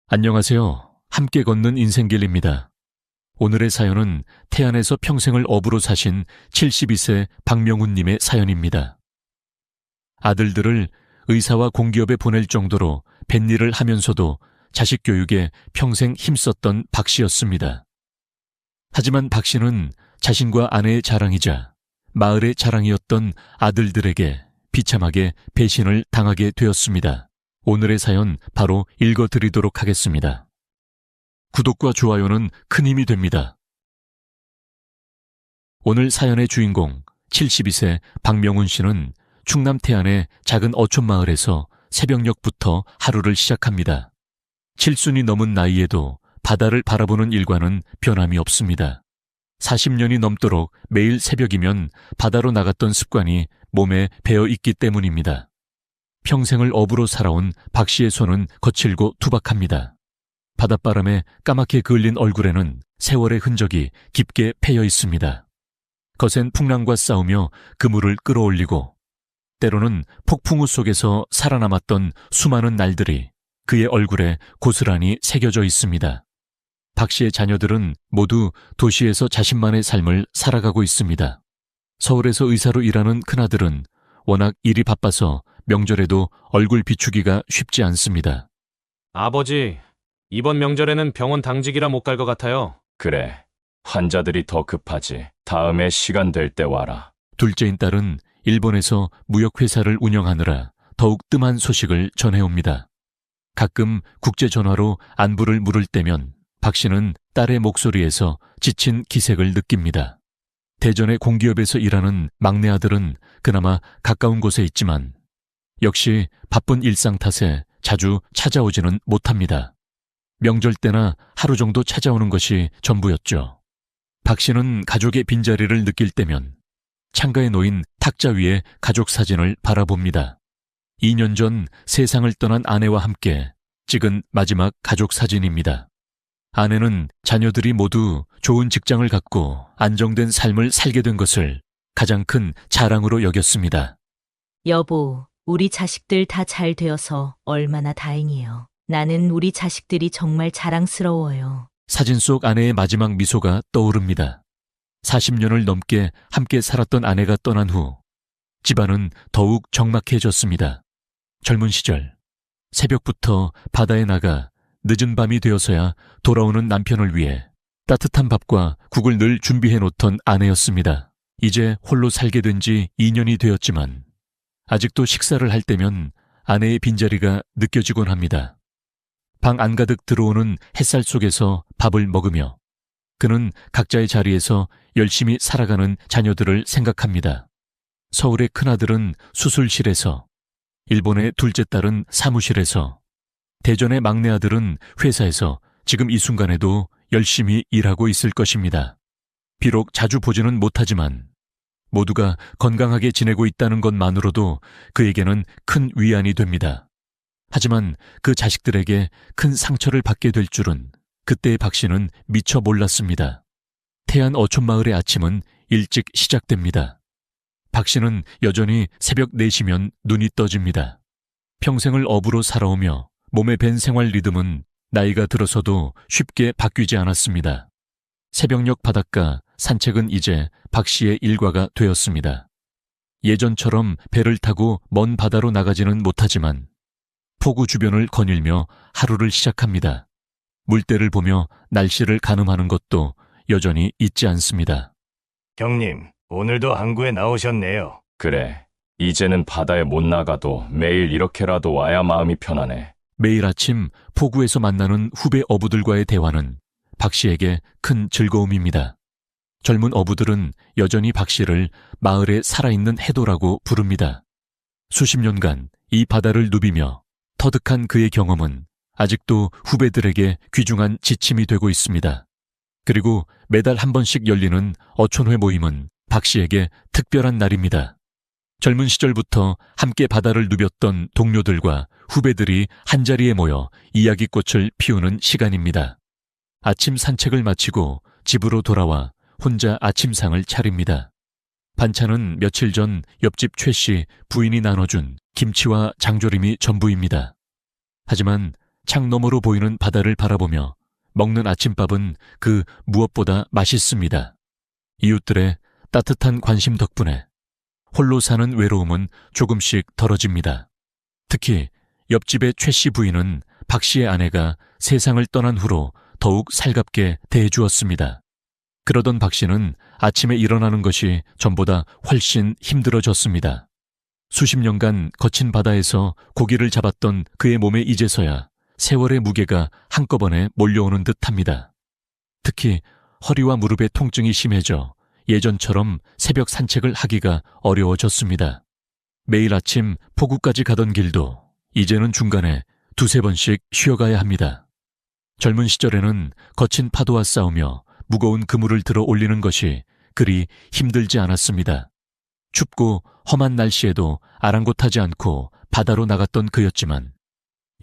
안녕하세요. 함께 걷는 인생길입니다. 오늘의 사연은 태안에서 평생을 어부로 사신 72세 박명훈님의 사연입니다. 아들들을 의사와 공기업에 보낼 정도로 뱃일을 하면서도 자식 교육에 평생 힘썼던 박 씨였습니다. 하지만 박 씨는 자신과 아내의 자랑이자 마을의 자랑이었던 아들들에게 비참하게 배신을 당하게 되었습니다. 오늘의 사연 바로 읽어드리도록 하겠습니다. 구독과 좋아요는 큰 힘이 됩니다. 오늘 사연의 주인공 72세 박명훈 씨는 충남 태안의 작은 어촌마을에서 새벽녘부터 하루를 시작합니다. 7순이 넘은 나이에도 바다를 바라보는 일과는 변함이 없습니다. 40년이 넘도록 매일 새벽이면 바다로 나갔던 습관이 몸에 배어 있기 때문입니다. 평생을 어부로 살아온 박 씨의 손은 거칠고 투박합니다. 바닷바람에 까맣게 그을린 얼굴에는 세월의 흔적이 깊게 패여 있습니다. 거센 풍랑과 싸우며 그물을 끌어올리고 때로는 폭풍우 속에서 살아남았던 수많은 날들이 그의 얼굴에 고스란히 새겨져 있습니다. 박 씨의 자녀들은 모두 도시에서 자신만의 삶을 살아가고 있습니다. 서울에서 의사로 일하는 큰아들은 워낙 일이 바빠서 명절에도 얼굴 비추기가 쉽지 않습니다. 아버지, 이번 명절에는 병원 당직이라 못 갈 것 같아요. 그래, 환자들이 더 급하지. 다음에 시간 될 때 와라. 둘째인 딸은 일본에서 무역회사를 운영하느라 더욱 뜸한 소식을 전해옵니다. 가끔 국제전화로 안부를 물을 때면 박 씨는 딸의 목소리에서 지친 기색을 느낍니다. 대전의 공기업에서 일하는 막내 아들은 그나마 가까운 곳에 있지만 역시 바쁜 일상 탓에 자주 찾아오지는 못합니다. 명절 때나 하루 정도 찾아오는 것이 전부였죠. 박 씨는 가족의 빈자리를 느낄 때면 창가에 놓인 탁자 위에 가족 사진을 바라봅니다. 2년 전 세상을 떠난 아내와 함께 찍은 마지막 가족 사진입니다. 아내는 자녀들이 모두 좋은 직장을 갖고 안정된 삶을 살게 된 것을 가장 큰 자랑으로 여겼습니다. 여보, 우리 자식들 다 잘 되어서 얼마나 다행이에요. 나는 우리 자식들이 정말 자랑스러워요. 사진 속 아내의 마지막 미소가 떠오릅니다. 40년을 넘게 함께 살았던 아내가 떠난 후 집안은 더욱 적막해졌습니다. 젊은 시절 새벽부터 바다에 나가 늦은 밤이 되어서야 돌아오는 남편을 위해 따뜻한 밥과 국을 늘 준비해 놓던 아내였습니다. 이제 홀로 살게 된 지 2년이 되었지만 아직도 식사를 할 때면 아내의 빈자리가 느껴지곤 합니다. 방 안가득 들어오는 햇살 속에서 밥을 먹으며 그는 각자의 자리에서 열심히 살아가는 자녀들을 생각합니다. 서울의 큰아들은 수술실에서, 일본의 둘째 딸은 사무실에서, 대전의 막내 아들은 회사에서 지금 이 순간에도 열심히 일하고 있을 것입니다. 비록 자주 보지는 못하지만 모두가 건강하게 지내고 있다는 것만으로도 그에게는 큰 위안이 됩니다. 하지만 그 자식들에게 큰 상처를 받게 될 줄은 그때의 박 씨는 미처 몰랐습니다. 태안 어촌마을의 아침은 일찍 시작됩니다. 박 씨는 여전히 새벽 4시면 눈이 떠집니다. 평생을 어부로 살아오며 몸에 밴 생활 리듬은 나이가 들어서도 쉽게 바뀌지 않았습니다. 새벽녘 바닷가 산책은 이제 박 씨의 일과가 되었습니다. 예전처럼 배를 타고 먼 바다로 나가지는 못하지만 포구 주변을 거닐며 하루를 시작합니다. 물때를 보며 날씨를 가늠하는 것도 여전히 잊지 않습니다. 형님, 오늘도 항구에 나오셨네요. 그래, 이제는 바다에 못 나가도 매일 이렇게라도 와야 마음이 편하네. 매일 아침 포구에서 만나는 후배 어부들과의 대화는 박 씨에게 큰 즐거움입니다. 젊은 어부들은 여전히 박 씨를 마을의 살아있는 해도라고 부릅니다. 수십 년간 이 바다를 누비며 터득한 그의 경험은 아직도 후배들에게 귀중한 지침이 되고 있습니다. 그리고 매달 한 번씩 열리는 어촌회 모임은 박 씨에게 특별한 날입니다. 젊은 시절부터 함께 바다를 누볐던 동료들과 후배들이 한자리에 모여 이야기꽃을 피우는 시간입니다. 아침 산책을 마치고 집으로 돌아와 혼자 아침상을 차립니다. 반찬은 며칠 전 옆집 최 씨 부인이 나눠준 김치와 장조림이 전부입니다. 하지만 창 너머로 보이는 바다를 바라보며 먹는 아침밥은 그 무엇보다 맛있습니다. 이웃들의 따뜻한 관심 덕분에 홀로 사는 외로움은 조금씩 덜어집니다. 특히 옆집의 최 씨 부인은 박 씨의 아내가 세상을 떠난 후로 더욱 살갑게 대해주었습니다. 그러던 박 씨는 아침에 일어나는 것이 전보다 훨씬 힘들어졌습니다. 수십 년간 거친 바다에서 고기를 잡았던 그의 몸에 이제서야 세월의 무게가 한꺼번에 몰려오는 듯합니다. 특히 허리와 무릎의 통증이 심해져 예전처럼 새벽 산책을 하기가 어려워졌습니다. 매일 아침 포구까지 가던 길도 이제는 중간에 두세 번씩 쉬어가야 합니다. 젊은 시절에는 거친 파도와 싸우며 무거운 그물을 들어 올리는 것이 그리 힘들지 않았습니다. 춥고 험한 날씨에도 아랑곳하지 않고 바다로 나갔던 그였지만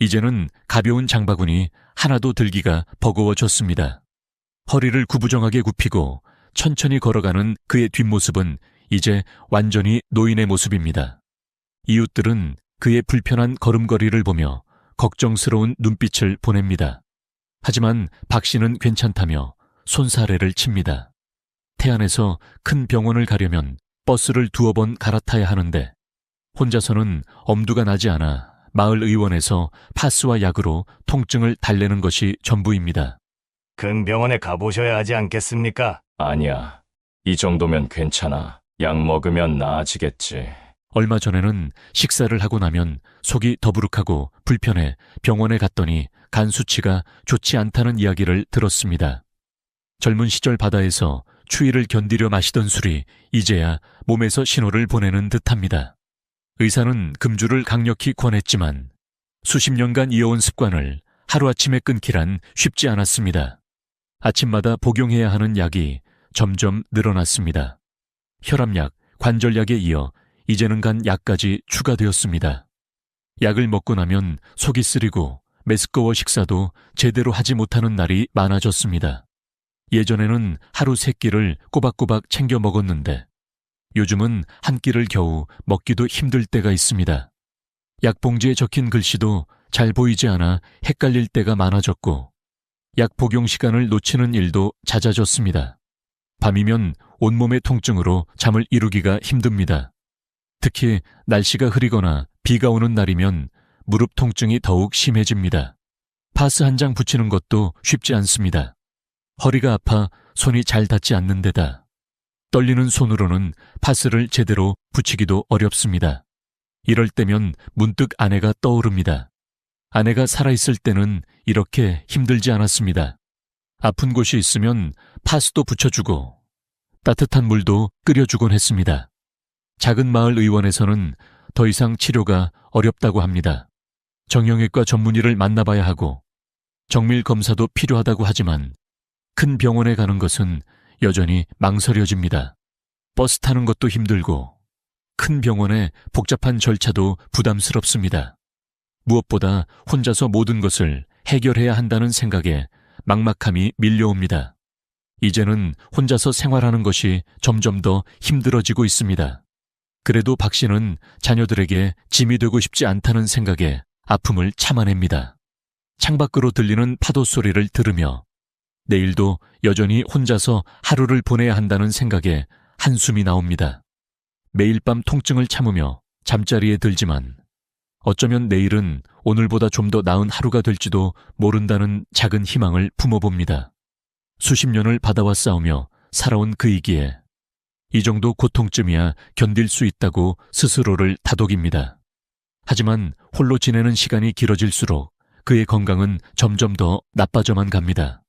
이제는 가벼운 장바구니 하나도 들기가 버거워졌습니다. 허리를 구부정하게 굽히고 천천히 걸어가는 그의 뒷모습은 이제 완전히 노인의 모습입니다. 이웃들은 그의 불편한 걸음걸이를 보며 걱정스러운 눈빛을 보냅니다. 하지만 박 씨는 괜찮다며 손사래를 칩니다. 태안에서 큰 병원을 가려면 버스를 두어 번 갈아타야 하는데 혼자서는 엄두가 나지 않아 마을 의원에서 파스와 약으로 통증을 달래는 것이 전부입니다. 큰 병원에 가보셔야 하지 않겠습니까? 아니야. 이 정도면 괜찮아. 약 먹으면 나아지겠지. 얼마 전에는 식사를 하고 나면 속이 더부룩하고 불편해 병원에 갔더니 간 수치가 좋지 않다는 이야기를 들었습니다. 젊은 시절 바다에서 추위를 견디려 마시던 술이 이제야 몸에서 신호를 보내는 듯합니다. 의사는 금주를 강력히 권했지만 수십 년간 이어온 습관을 하루아침에 끊기란 쉽지 않았습니다. 아침마다 복용해야 하는 약이 점점 늘어났습니다. 혈압약, 관절약에 이어 이제는 간 약까지 추가되었습니다. 약을 먹고 나면 속이 쓰리고 메스꺼워 식사도 제대로 하지 못하는 날이 많아졌습니다. 예전에는 하루 3끼를 꼬박꼬박 챙겨 먹었는데 요즘은 한 끼를 겨우 먹기도 힘들 때가 있습니다. 약봉지에 적힌 글씨도 잘 보이지 않아 헷갈릴 때가 많아졌고 약 복용 시간을 놓치는 일도 잦아졌습니다. 밤이면 온몸의 통증으로 잠을 이루기가 힘듭니다. 특히 날씨가 흐리거나 비가 오는 날이면 무릎 통증이 더욱 심해집니다. 파스 한 장 붙이는 것도 쉽지 않습니다. 허리가 아파 손이 잘 닿지 않는 데다 떨리는 손으로는 파스를 제대로 붙이기도 어렵습니다. 이럴 때면 문득 아내가 떠오릅니다. 아내가 살아있을 때는 이렇게 힘들지 않았습니다. 아픈 곳이 있으면 파스도 붙여주고 따뜻한 물도 끓여주곤 했습니다. 작은 마을 의원에서는 더 이상 치료가 어렵다고 합니다. 정형외과 전문의를 만나봐야 하고 정밀 검사도 필요하다고 하지만 큰 병원에 가는 것은 여전히 망설여집니다. 버스 타는 것도 힘들고 큰 병원의 복잡한 절차도 부담스럽습니다. 무엇보다 혼자서 모든 것을 해결해야 한다는 생각에 막막함이 밀려옵니다. 이제는 혼자서 생활하는 것이 점점 더 힘들어지고 있습니다. 그래도 박 씨는 자녀들에게 짐이 되고 싶지 않다는 생각에 아픔을 참아냅니다. 창밖으로 들리는 파도 소리를 들으며 내일도 여전히 혼자서 하루를 보내야 한다는 생각에 한숨이 나옵니다. 매일 밤 통증을 참으며 잠자리에 들지만 어쩌면 내일은 오늘보다 좀 더 나은 하루가 될지도 모른다는 작은 희망을 품어봅니다. 수십 년을 바다와 싸우며 살아온 그이기에 이 정도 고통쯤이야 견딜 수 있다고 스스로를 다독입니다. 하지만 홀로 지내는 시간이 길어질수록 그의 건강은 점점 더 나빠져만 갑니다.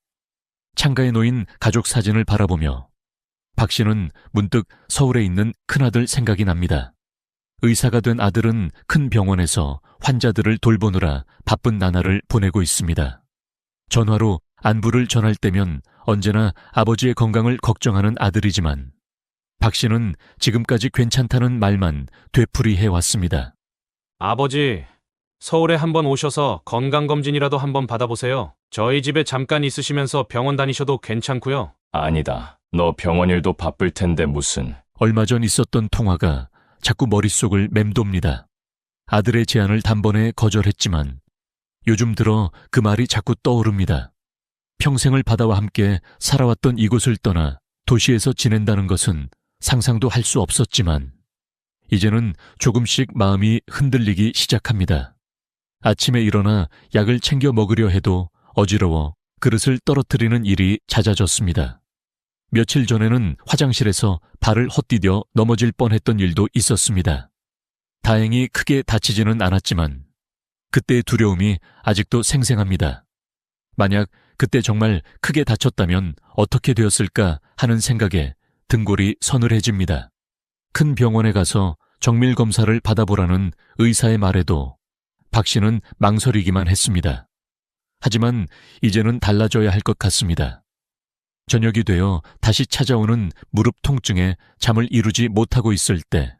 창가에 놓인 가족 사진을 바라보며 박 씨는 문득 서울에 있는 큰아들 생각이 납니다. 의사가 된 아들은 큰 병원에서 환자들을 돌보느라 바쁜 나날을 보내고 있습니다. 전화로 안부를 전할 때면 언제나 아버지의 건강을 걱정하는 아들이지만 박 씨는 지금까지 괜찮다는 말만 되풀이해 왔습니다. 아버지, 서울에 한번 오셔서 건강검진이라도 한번 받아보세요. 저희 집에 잠깐 있으시면서 병원 다니셔도 괜찮고요. 아니다. 너 병원 일도 바쁠 텐데 무슨. 얼마 전 있었던 통화가 자꾸 머릿속을 맴돕니다. 아들의 제안을 단번에 거절했지만 요즘 들어 그 말이 자꾸 떠오릅니다. 평생을 바다와 함께 살아왔던 이곳을 떠나 도시에서 지낸다는 것은 상상도 할 수 없었지만 이제는 조금씩 마음이 흔들리기 시작합니다. 아침에 일어나 약을 챙겨 먹으려 해도 어지러워 그릇을 떨어뜨리는 일이 잦아졌습니다. 며칠 전에는 화장실에서 발을 헛디뎌 넘어질 뻔했던 일도 있었습니다. 다행히 크게 다치지는 않았지만 그때의 두려움이 아직도 생생합니다. 만약 그때 정말 크게 다쳤다면 어떻게 되었을까 하는 생각에 등골이 서늘해집니다. 큰 병원에 가서 정밀 검사를 받아보라는 의사의 말에도 박 씨는 망설이기만 했습니다. 하지만 이제는 달라져야 할 것 같습니다. 저녁이 되어 다시 찾아오는 무릎 통증에 잠을 이루지 못하고 있을 때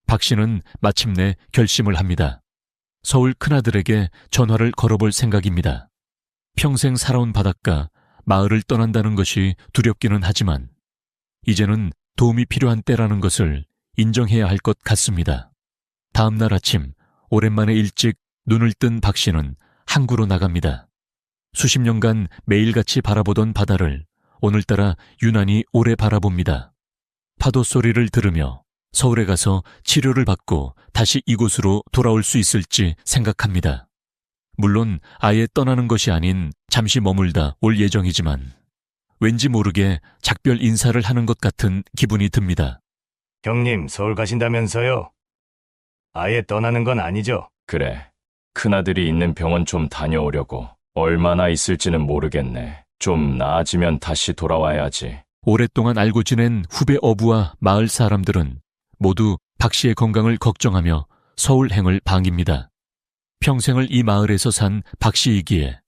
박 씨는 마침내 결심을 합니다. 서울 큰아들에게 전화를 걸어볼 생각입니다. 평생 살아온 바닷가, 마을을 떠난다는 것이 두렵기는 하지만 이제는 도움이 필요한 때라는 것을 인정해야 할 것 같습니다. 다음 날 아침 오랜만에 일찍 눈을 뜬 박 씨는 항구로 나갑니다. 수십 년간 매일같이 바라보던 바다를 오늘따라 유난히 오래 바라봅니다. 파도 소리를 들으며 서울에 가서 치료를 받고 다시 이곳으로 돌아올 수 있을지 생각합니다. 물론 아예 떠나는 것이 아닌 잠시 머물다 올 예정이지만 왠지 모르게 작별 인사를 하는 것 같은 기분이 듭니다. 형님, 서울 가신다면서요? 아예 떠나는 건 아니죠? 그래. 큰아들이 있는 병원 좀 다녀오려고. 얼마나 있을지는 모르겠네. 좀 나아지면 다시 돌아와야지. 오랫동안 알고 지낸 후배 어부와 마을 사람들은 모두 박 씨의 건강을 걱정하며 서울행을 방입니다. 평생을 이 마을에서 산 박 씨이기에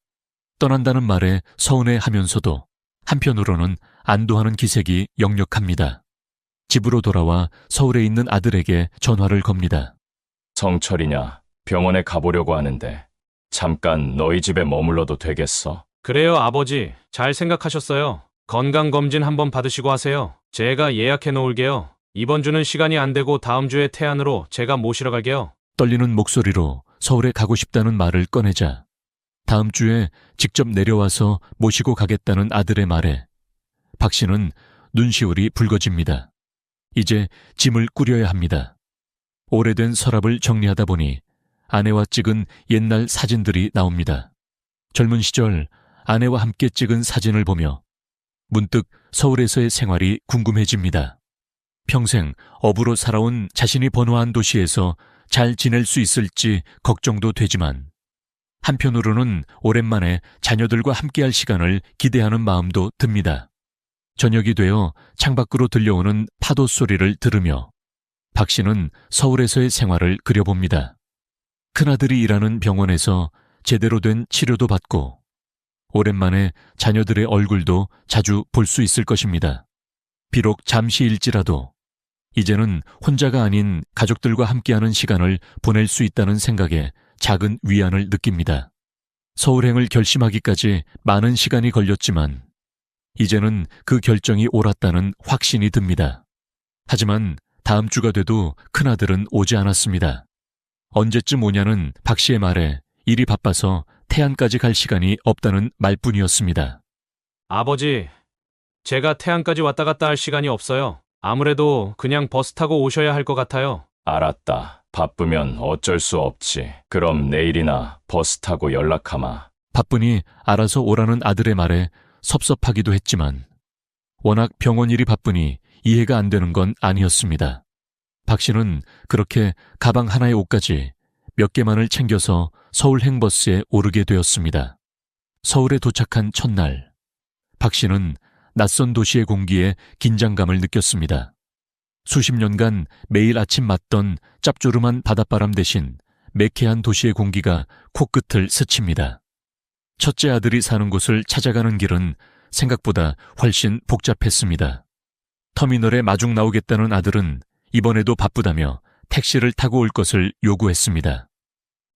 떠난다는 말에 서운해하면서도 한편으로는 안도하는 기색이 역력합니다. 집으로 돌아와 서울에 있는 아들에게 전화를 겁니다. 성철이냐? 병원에 가보려고 하는데 잠깐 너희 집에 머물러도 되겠어? 그래요, 아버지. 잘 생각하셨어요. 건강검진 한번 받으시고 하세요. 제가 예약해 놓을게요. 이번 주는 시간이 안 되고 다음 주에 태안으로 제가 모시러 갈게요. 떨리는 목소리로 서울에 가고 싶다는 말을 꺼내자 다음 주에 직접 내려와서 모시고 가겠다는 아들의 말에 박 씨는 눈시울이 붉어집니다. 이제 짐을 꾸려야 합니다. 오래된 서랍을 정리하다 보니 아내와 찍은 옛날 사진들이 나옵니다. 젊은 시절 아내와 함께 찍은 사진을 보며 문득 서울에서의 생활이 궁금해집니다. 평생 어부로 살아온 자신이 번화한 도시에서 잘 지낼 수 있을지 걱정도 되지만 한편으로는 오랜만에 자녀들과 함께할 시간을 기대하는 마음도 듭니다. 저녁이 되어 창밖으로 들려오는 파도 소리를 들으며 박 씨는 서울에서의 생활을 그려봅니다. 큰아들이 일하는 병원에서 제대로 된 치료도 받고 오랜만에 자녀들의 얼굴도 자주 볼 수 있을 것입니다. 비록 잠시일지라도 이제는 혼자가 아닌 가족들과 함께하는 시간을 보낼 수 있다는 생각에 작은 위안을 느낍니다. 서울행을 결심하기까지 많은 시간이 걸렸지만 이제는 그 결정이 옳았다는 확신이 듭니다. 하지만 다음 주가 돼도 큰아들은 오지 않았습니다. 언제쯤 오냐는 박 씨의 말에 일이 바빠서 태안까지 갈 시간이 없다는 말뿐이었습니다. 아버지, 제가 태안까지 왔다 갔다 할 시간이 없어요. 아무래도 그냥 버스 타고 오셔야 할 것 같아요. 알았다. 바쁘면 어쩔 수 없지. 그럼 내일이나 버스 타고 연락하마. 바쁘니 알아서 오라는 아들의 말에 섭섭하기도 했지만 워낙 병원 일이 바쁘니 이해가 안 되는 건 아니었습니다. 박 씨는 그렇게 가방 하나의 옷까지 몇 개만을 챙겨서 서울행 버스에 오르게 되었습니다. 서울에 도착한 첫날, 박 씨는 낯선 도시의 공기에 긴장감을 느꼈습니다. 수십 년간 매일 아침 맞던 짭조름한 바닷바람 대신 매캐한 도시의 공기가 코끝을 스칩니다. 첫째 아들이 사는 곳을 찾아가는 길은 생각보다 훨씬 복잡했습니다. 터미널에 마중 나오겠다는 아들은 이번에도 바쁘다며 택시를 타고 올 것을 요구했습니다.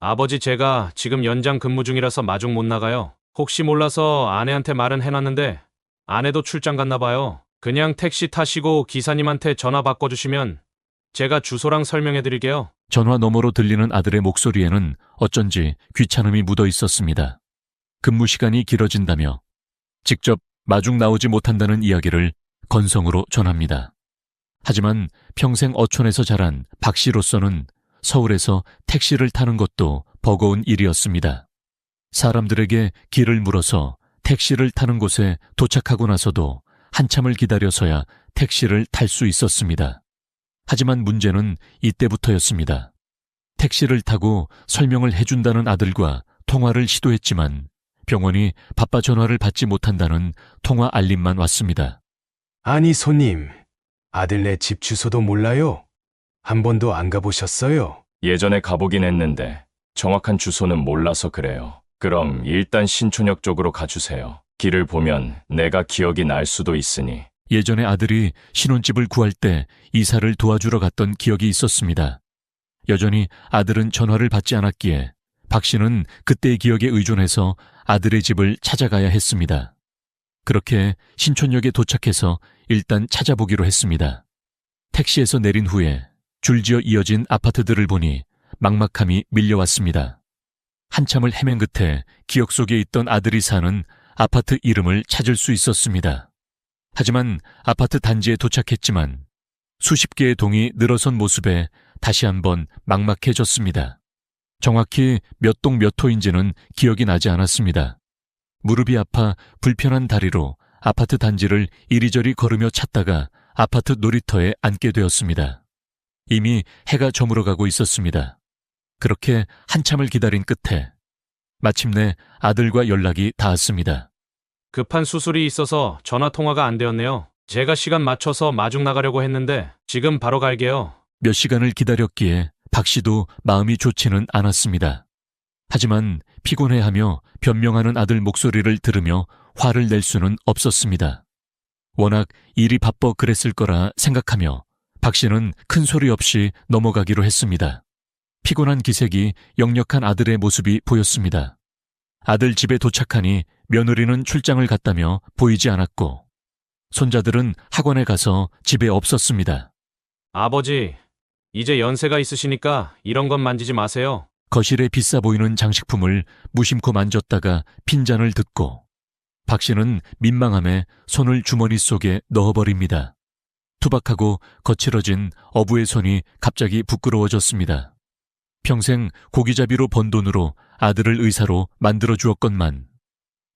아버지, 제가 지금 연장 근무 중이라서 마중 못 나가요. 혹시 몰라서 아내한테 말은 해놨는데 아내도 출장 갔나 봐요. 그냥 택시 타시고 기사님한테 전화 바꿔주시면 제가 주소랑 설명해 드릴게요. 전화 너머로 들리는 아들의 목소리에는 어쩐지 귀찮음이 묻어 있었습니다. 근무 시간이 길어진다며 직접 마중 나오지 못한다는 이야기를 건성으로 전합니다. 하지만 평생 어촌에서 자란 박 씨로서는 서울에서 택시를 타는 것도 버거운 일이었습니다. 사람들에게 길을 물어서 택시를 타는 곳에 도착하고 나서도 한참을 기다려서야 택시를 탈 수 있었습니다. 하지만 문제는 이때부터였습니다. 택시를 타고 설명을 해준다는 아들과 통화를 시도했지만 병원이 바빠 전화를 받지 못한다는 통화 알림만 왔습니다. 아니, 손님. 아들네 집 주소도 몰라요? 한 번도 안 가보셨어요? 예전에 가보긴 했는데 정확한 주소는 몰라서 그래요. 그럼 일단 신촌역 쪽으로 가주세요. 길을 보면 내가 기억이 날 수도 있으니. 예전에 아들이 신혼집을 구할 때 이사를 도와주러 갔던 기억이 있었습니다. 여전히 아들은 전화를 받지 않았기에 박 씨는 그때의 기억에 의존해서 아들의 집을 찾아가야 했습니다. 그렇게 신촌역에 도착해서 일단 찾아보기로 했습니다. 택시에서 내린 후에 줄지어 이어진 아파트들을 보니 막막함이 밀려왔습니다. 한참을 헤맨 끝에 기억 속에 있던 아들이 사는 아파트 이름을 찾을 수 있었습니다. 하지만 아파트 단지에 도착했지만 수십 개의 동이 늘어선 모습에 다시 한번 막막해졌습니다. 정확히 몇 동 몇 호인지는 기억이 나지 않았습니다. 무릎이 아파 불편한 다리로 아파트 단지를 이리저리 걸으며 찾다가 아파트 놀이터에 앉게 되었습니다. 이미 해가 저물어가고 있었습니다. 그렇게 한참을 기다린 끝에 마침내 아들과 연락이 닿았습니다. 급한 수술이 있어서 전화 통화가 안 되었네요. 제가 시간 맞춰서 마중 나가려고 했는데 지금 바로 갈게요. 몇 시간을 기다렸기에 박 씨도 마음이 좋지는 않았습니다. 하지만 피곤해하며 변명하는 아들 목소리를 들으며 화를 낼 수는 없었습니다. 워낙 일이 바빠 그랬을 거라 생각하며 박 씨는 큰 소리 없이 넘어가기로 했습니다. 피곤한 기색이 역력한 아들의 모습이 보였습니다. 아들 집에 도착하니 며느리는 출장을 갔다며 보이지 않았고 손자들은 학원에 가서 집에 없었습니다. 아버지, 이제 연세가 있으시니까 이런 건 만지지 마세요. 거실에 비싸 보이는 장식품을 무심코 만졌다가 핀잔을 듣고 박 씨는 민망함에 손을 주머니 속에 넣어버립니다. 투박하고 거칠어진 어부의 손이 갑자기 부끄러워졌습니다. 평생 고기잡이로 번 돈으로 아들을 의사로 만들어 주었건만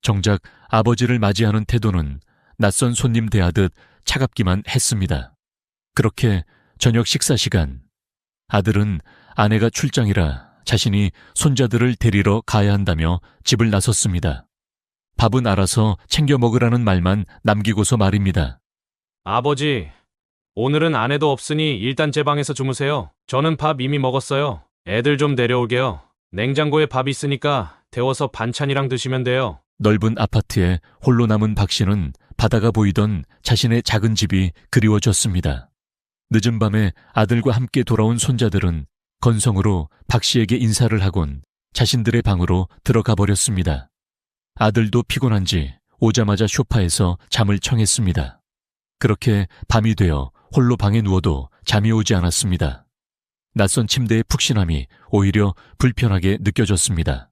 정작 아버지를 맞이하는 태도는 낯선 손님 대하듯 차갑기만 했습니다. 그렇게 저녁 식사 시간, 아들은 아내가 출장이라 자신이 손자들을 데리러 가야 한다며 집을 나섰습니다. 밥은 알아서 챙겨 먹으라는 말만 남기고서 말입니다. 아버지, 오늘은 아내도 없으니 일단 제 방에서 주무세요. 저는 밥 이미 먹었어요. 애들 좀 내려올게요. 냉장고에 밥 있으니까 데워서 반찬이랑 드시면 돼요. 넓은 아파트에 홀로 남은 박 씨는 바다가 보이던 자신의 작은 집이 그리워졌습니다. 늦은 밤에 아들과 함께 돌아온 손자들은 건성으로 박 씨에게 인사를 하곤 자신들의 방으로 들어가 버렸습니다. 아들도 피곤한지 오자마자 소파에서 잠을 청했습니다. 그렇게 밤이 되어 홀로 방에 누워도 잠이 오지 않았습니다. 낯선 침대의 푹신함이 오히려 불편하게 느껴졌습니다.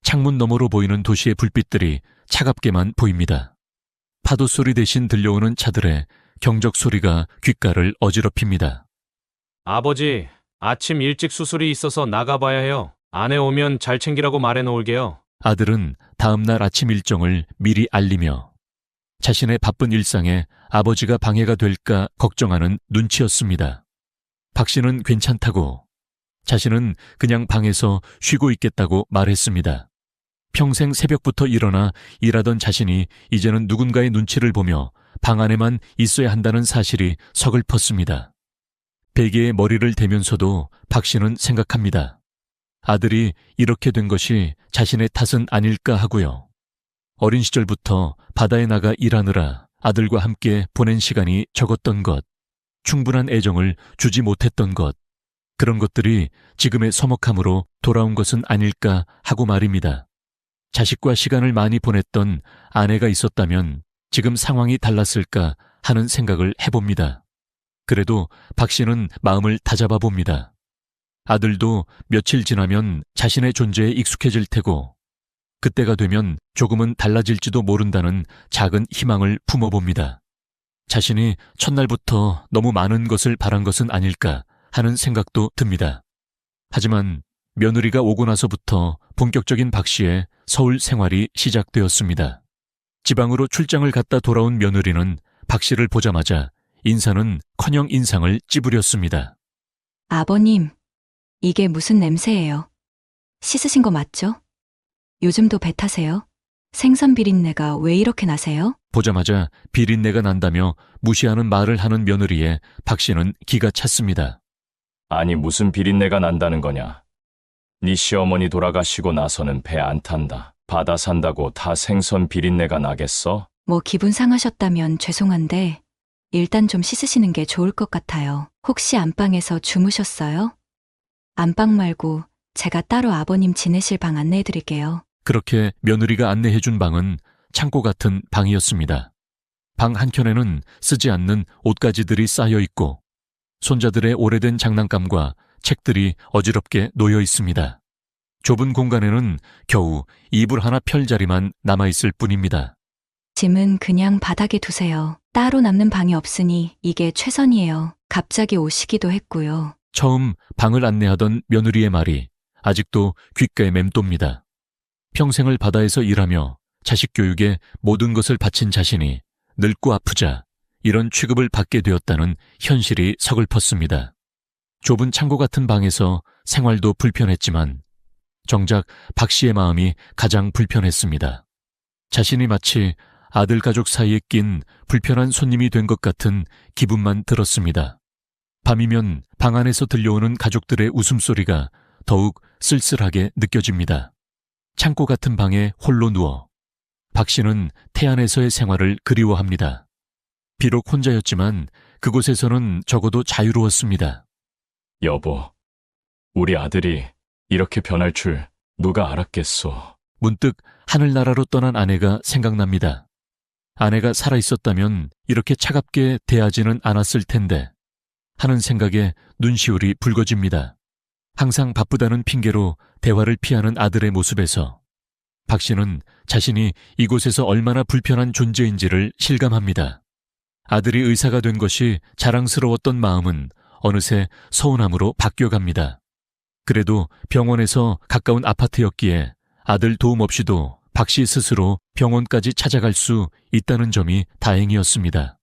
창문 너머로 보이는 도시의 불빛들이 차갑게만 보입니다. 파도 소리 대신 들려오는 차들의 경적 소리가 귓가를 어지럽힙니다. 아버지, 아침 일찍 수술이 있어서 나가봐야 해요. 아내 오면 잘 챙기라고 말해 놓을게요. 아들은 다음 날 아침 일정을 미리 알리며 자신의 바쁜 일상에 아버지가 방해가 될까 걱정하는 눈치였습니다. 박 씨는 괜찮다고, 자신은 그냥 방에서 쉬고 있겠다고 말했습니다. 평생 새벽부터 일어나 일하던 자신이 이제는 누군가의 눈치를 보며 방 안에만 있어야 한다는 사실이 서글펐습니다. 베개에 머리를 대면서도 박 씨는 생각합니다. 아들이 이렇게 된 것이 자신의 탓은 아닐까 하고요. 어린 시절부터 바다에 나가 일하느라 아들과 함께 보낸 시간이 적었던 것, 충분한 애정을 주지 못했던 것, 그런 것들이 지금의 서먹함으로 돌아온 것은 아닐까 하고 말입니다. 자식과 시간을 많이 보냈던 아내가 있었다면 지금 상황이 달랐을까 하는 생각을 해봅니다. 그래도 박 씨는 마음을 다잡아 봅니다. 아들도 며칠 지나면 자신의 존재에 익숙해질 테고 그때가 되면 조금은 달라질지도 모른다는 작은 희망을 품어봅니다. 자신이 첫날부터 너무 많은 것을 바란 것은 아닐까 하는 생각도 듭니다. 하지만 며느리가 오고 나서부터 본격적인 박 씨의 서울 생활이 시작되었습니다. 지방으로 출장을 갔다 돌아온 며느리는 박 씨를 보자마자 인사는커녕 인상을 찌푸렸습니다. 아버님, 이게 무슨 냄새예요? 씻으신 거 맞죠? 요즘도 배 타세요? 생선 비린내가 왜 이렇게 나세요? 보자마자 비린내가 난다며 무시하는 말을 하는 며느리에 박 씨는 기가 찼습니다. 아니 무슨 비린내가 난다는 거냐. 네 시어머니 돌아가시고 나서는 배 안 탄다. 바다 산다고 다 생선 비린내가 나겠어? 뭐 기분 상하셨다면 죄송한데 일단 좀 씻으시는 게 좋을 것 같아요. 혹시 안방에서 주무셨어요? 안방 말고 제가 따로 아버님 지내실 방 안내해 드릴게요. 그렇게 며느리가 안내해준 방은 창고 같은 방이었습니다. 방 한켠에는 쓰지 않는 옷가지들이 쌓여 있고 손자들의 오래된 장난감과 책들이 어지럽게 놓여 있습니다. 좁은 공간에는 겨우 이불 하나 펼 자리만 남아있을 뿐입니다. 짐은 그냥 바닥에 두세요. 따로 남는 방이 없으니 이게 최선이에요. 갑자기 오시기도 했고요. 처음 방을 안내하던 며느리의 말이 아직도 귓가에 맴돕니다. 평생을 바다에서 일하며 자식 교육에 모든 것을 바친 자신이 늙고 아프자 이런 취급을 받게 되었다는 현실이 서글펐습니다. 좁은 창고 같은 방에서 생활도 불편했지만 정작 박 씨의 마음이 가장 불편했습니다. 자신이 마치 아들 가족 사이에 낀 불편한 손님이 된 것 같은 기분만 들었습니다. 밤이면 방 안에서 들려오는 가족들의 웃음소리가 더욱 쓸쓸하게 느껴집니다. 창고 같은 방에 홀로 누워 박 씨는 태안에서의 생활을 그리워합니다. 비록 혼자였지만 그곳에서는 적어도 자유로웠습니다. 여보, 우리 아들이 이렇게 변할 줄 누가 알았겠소. 문득 하늘나라로 떠난 아내가 생각납니다. 아내가 살아있었다면 이렇게 차갑게 대하지는 않았을 텐데 하는 생각에 눈시울이 붉어집니다. 항상 바쁘다는 핑계로 대화를 피하는 아들의 모습에서 박 씨는 자신이 이곳에서 얼마나 불편한 존재인지를 실감합니다. 아들이 의사가 된 것이 자랑스러웠던 마음은 어느새 서운함으로 바뀌어갑니다. 그래도 병원에서 가까운 아파트였기에 아들 도움 없이도 박 씨 스스로 병원까지 찾아갈 수 있다는 점이 다행이었습니다.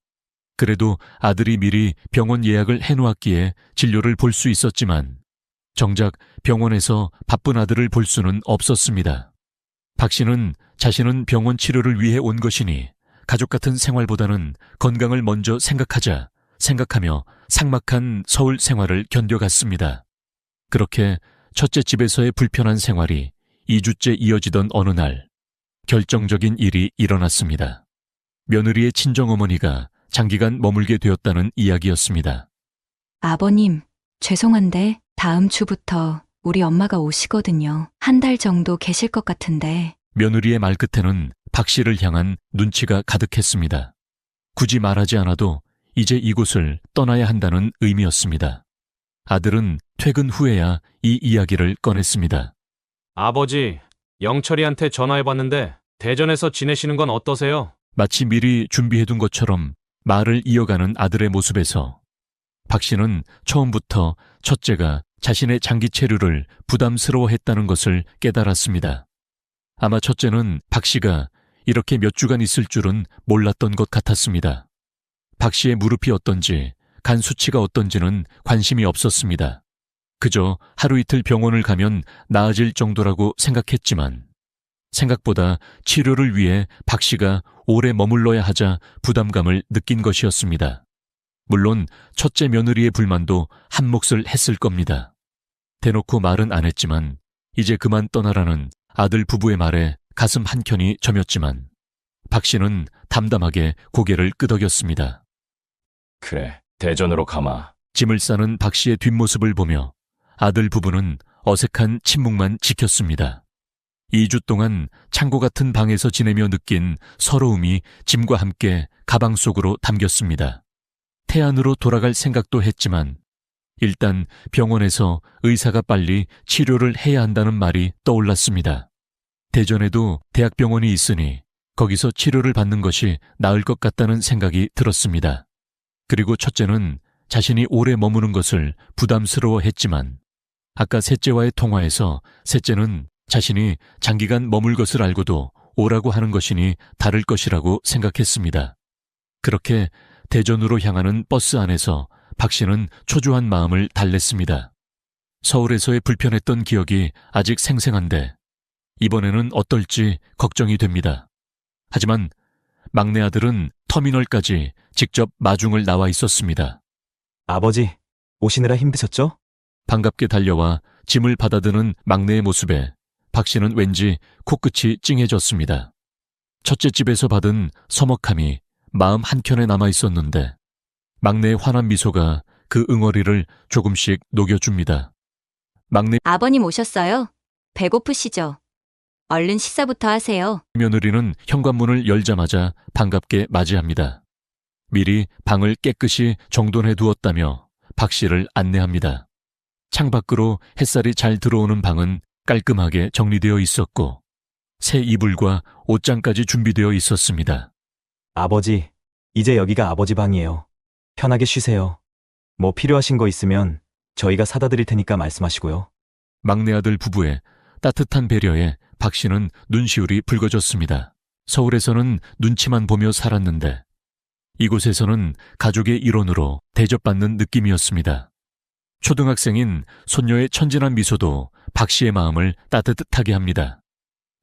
그래도 아들이 미리 병원 예약을 해놓았기에 진료를 볼 수 있었지만 정작 병원에서 바쁜 아들을 볼 수는 없었습니다. 박 씨는 자신은 병원 치료를 위해 온 것이니 가족 같은 생활보다는 건강을 먼저 생각하며 삭막한 서울 생활을 견뎌갔습니다. 그렇게 첫째 집에서의 불편한 생활이 2주째 이어지던 어느 날 결정적인 일이 일어났습니다. 며느리의 친정어머니가 장기간 머물게 되었다는 이야기였습니다. 아버님, 죄송한데 다음 주부터 우리 엄마가 오시거든요. 한 달 정도 계실 것 같은데. 며느리의 말 끝에는 박 씨를 향한 눈치가 가득했습니다. 굳이 말하지 않아도 이제 이곳을 떠나야 한다는 의미였습니다. 아들은 퇴근 후에야 이 이야기를 꺼냈습니다. 아버지, 영철이한테 전화해봤는데 대전에서 지내시는 건 어떠세요? 마치 미리 준비해둔 것처럼 말을 이어가는 아들의 모습에서 박 씨는 처음부터 첫째가 자신의 장기 체류를 부담스러워했다는 것을 깨달았습니다. 아마 첫째는 박 씨가 이렇게 몇 주간 있을 줄은 몰랐던 것 같았습니다. 박 씨의 무릎이 어떤지, 간 수치가 어떤지는 관심이 없었습니다. 그저 하루 이틀 병원을 가면 나아질 정도라고 생각했지만 생각보다 치료를 위해 박 씨가 오래 머물러야 하자 부담감을 느낀 것이었습니다. 물론 첫째 며느리의 불만도 한 몫을 했을 겁니다. 대놓고 말은 안 했지만 이제 그만 떠나라는 아들 부부의 말에 가슴 한켠이 저몄지만 박 씨는 담담하게 고개를 끄덕였습니다. 그래, 대전으로 가마. 짐을 싸는 박 씨의 뒷모습을 보며 아들 부부는 어색한 침묵만 지켰습니다. 2주 동안 창고 같은 방에서 지내며 느낀 서러움이 짐과 함께 가방 속으로 담겼습니다. 태안으로 돌아갈 생각도 했지만 일단 병원에서 의사가 빨리 치료를 해야 한다는 말이 떠올랐습니다. 대전에도 대학병원이 있으니 거기서 치료를 받는 것이 나을 것 같다는 생각이 들었습니다. 그리고 첫째는 자신이 오래 머무는 것을 부담스러워했지만 아까 셋째와의 통화에서 셋째는 자신이 장기간 머물 것을 알고도 오라고 하는 것이니 다를 것이라고 생각했습니다. 그렇게 대전으로 향하는 버스 안에서 박 씨는 초조한 마음을 달랬습니다. 서울에서의 불편했던 기억이 아직 생생한데 이번에는 어떨지 걱정이 됩니다. 하지만 막내 아들은 터미널까지 직접 마중을 나와 있었습니다. 아버지, 오시느라 힘드셨죠? 반갑게 달려와 짐을 받아드는 막내의 모습에 박 씨는 왠지 코끝이 찡해졌습니다. 첫째 집에서 받은 서먹함이 마음 한켠에 남아 있었는데 막내의 환한 미소가 그 응어리를 조금씩 녹여줍니다. 막내 아버님 오셨어요? 배고프시죠? 얼른 식사부터 하세요. 며느리는 현관문을 열자마자 반갑게 맞이합니다. 미리 방을 깨끗이 정돈해 두었다며 박 씨를 안내합니다. 창밖으로 햇살이 잘 들어오는 방은 깔끔하게 정리되어 있었고 새 이불과 옷장까지 준비되어 있었습니다. 아버지, 이제 여기가 아버지 방이에요. 편하게 쉬세요. 뭐 필요하신 거 있으면 저희가 사다 드릴 테니까 말씀하시고요. 막내 아들 부부의 따뜻한 배려에 박 씨는 눈시울이 붉어졌습니다. 서울에서는 눈치만 보며 살았는데 이곳에서는 가족의 일원으로 대접받는 느낌이었습니다. 초등학생인 손녀의 천진한 미소도 박 씨의 마음을 따뜻하게 합니다.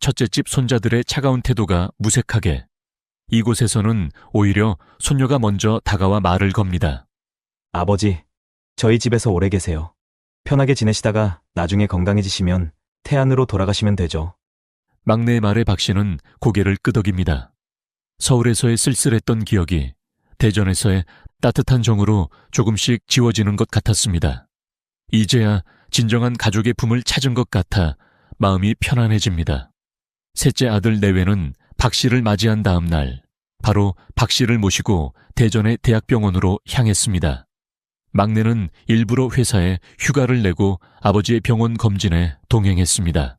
첫째 집 손자들의 차가운 태도가 무색하게 이곳에서는 오히려 손녀가 먼저 다가와 말을 겁니다. 아버지, 저희 집에서 오래 계세요. 편하게 지내시다가 나중에 건강해지시면 태안으로 돌아가시면 되죠. 막내의 말에 박 씨는 고개를 끄덕입니다. 서울에서의 쓸쓸했던 기억이 대전에서의 따뜻한 정으로 조금씩 지워지는 것 같았습니다. 이제야 진정한 가족의 품을 찾은 것 같아 마음이 편안해집니다. 셋째 아들 내외는 박 씨를 맞이한 다음 날 바로 박 씨를 모시고 대전의 대학병원으로 향했습니다. 막내는 일부러 회사에 휴가를 내고 아버지의 병원 검진에 동행했습니다.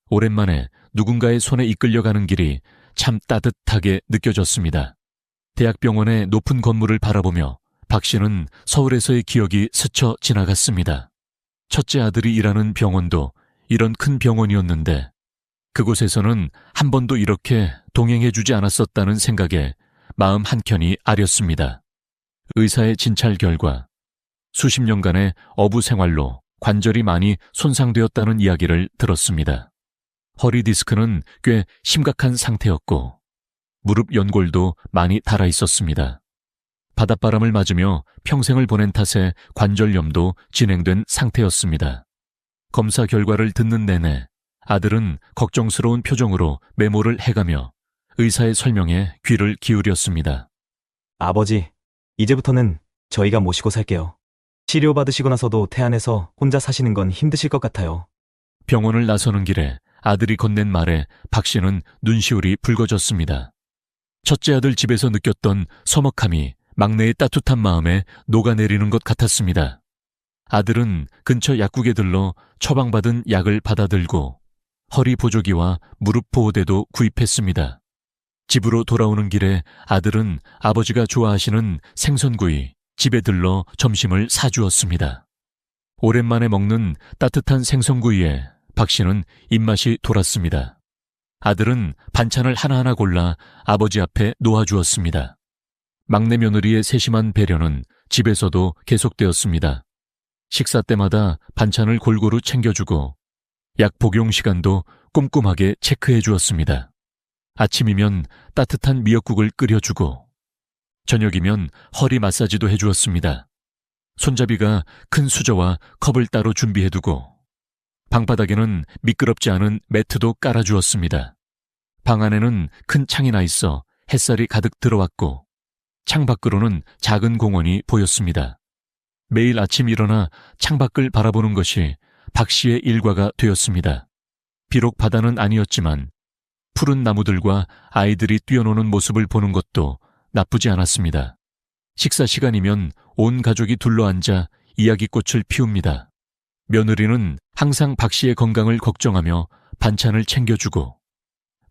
오랜만에 누군가의 손에 이끌려가는 길이 참 따뜻하게 느껴졌습니다. 대학병원의 높은 건물을 바라보며 박 씨는 서울에서의 기억이 스쳐 지나갔습니다. 첫째 아들이 일하는 병원도 이런 큰 병원이었는데 그곳에서는 한 번도 이렇게 동행해주지 않았었다는 생각에 마음 한켠이 아렸습니다. 의사의 진찰 결과 수십 년간의 어부 생활로 관절이 많이 손상되었다는 이야기를 들었습니다. 허리 디스크는 꽤 심각한 상태였고 무릎 연골도 많이 닳아 있었습니다. 바닷바람을 맞으며 평생을 보낸 탓에 관절염도 진행된 상태였습니다. 검사 결과를 듣는 내내 아들은 걱정스러운 표정으로 메모를 해가며 의사의 설명에 귀를 기울였습니다. 아버지, 이제부터는 저희가 모시고 살게요. 치료받으시고 나서도 태안에서 혼자 사시는 건 힘드실 것 같아요. 병원을 나서는 길에 아들이 건넨 말에 박 씨는 눈시울이 붉어졌습니다. 첫째 아들 집에서 느꼈던 서먹함이 막내의 따뜻한 마음에 녹아내리는 것 같았습니다. 아들은 근처 약국에 들러 처방받은 약을 받아들고 허리 보조기와 무릎 보호대도 구입했습니다. 집으로 돌아오는 길에 아들은 아버지가 좋아하시는 생선구이 집에 들러 점심을 사주었습니다. 오랜만에 먹는 따뜻한 생선구이에 박 씨는 입맛이 돌았습니다. 아들은 반찬을 하나하나 골라 아버지 앞에 놓아주었습니다. 막내 며느리의 세심한 배려는 집에서도 계속되었습니다. 식사 때마다 반찬을 골고루 챙겨주고 약 복용 시간도 꼼꼼하게 체크해 주었습니다. 아침이면 따뜻한 미역국을 끓여주고 저녁이면 허리 마사지도 해주었습니다. 손잡이가 큰 수저와 컵을 따로 준비해두고 방바닥에는 미끄럽지 않은 매트도 깔아주었습니다. 방 안에는 큰 창이 나 있어 햇살이 가득 들어왔고 창 밖으로는 작은 공원이 보였습니다. 매일 아침 일어나 창밖을 바라보는 것이 박 씨의 일과가 되었습니다. 비록 바다는 아니었지만 푸른 나무들과 아이들이 뛰어노는 모습을 보는 것도 나쁘지 않았습니다. 식사 시간이면 온 가족이 둘러앉아 이야기꽃을 피웁니다. 며느리는 항상 박 씨의 건강을 걱정하며 반찬을 챙겨주고,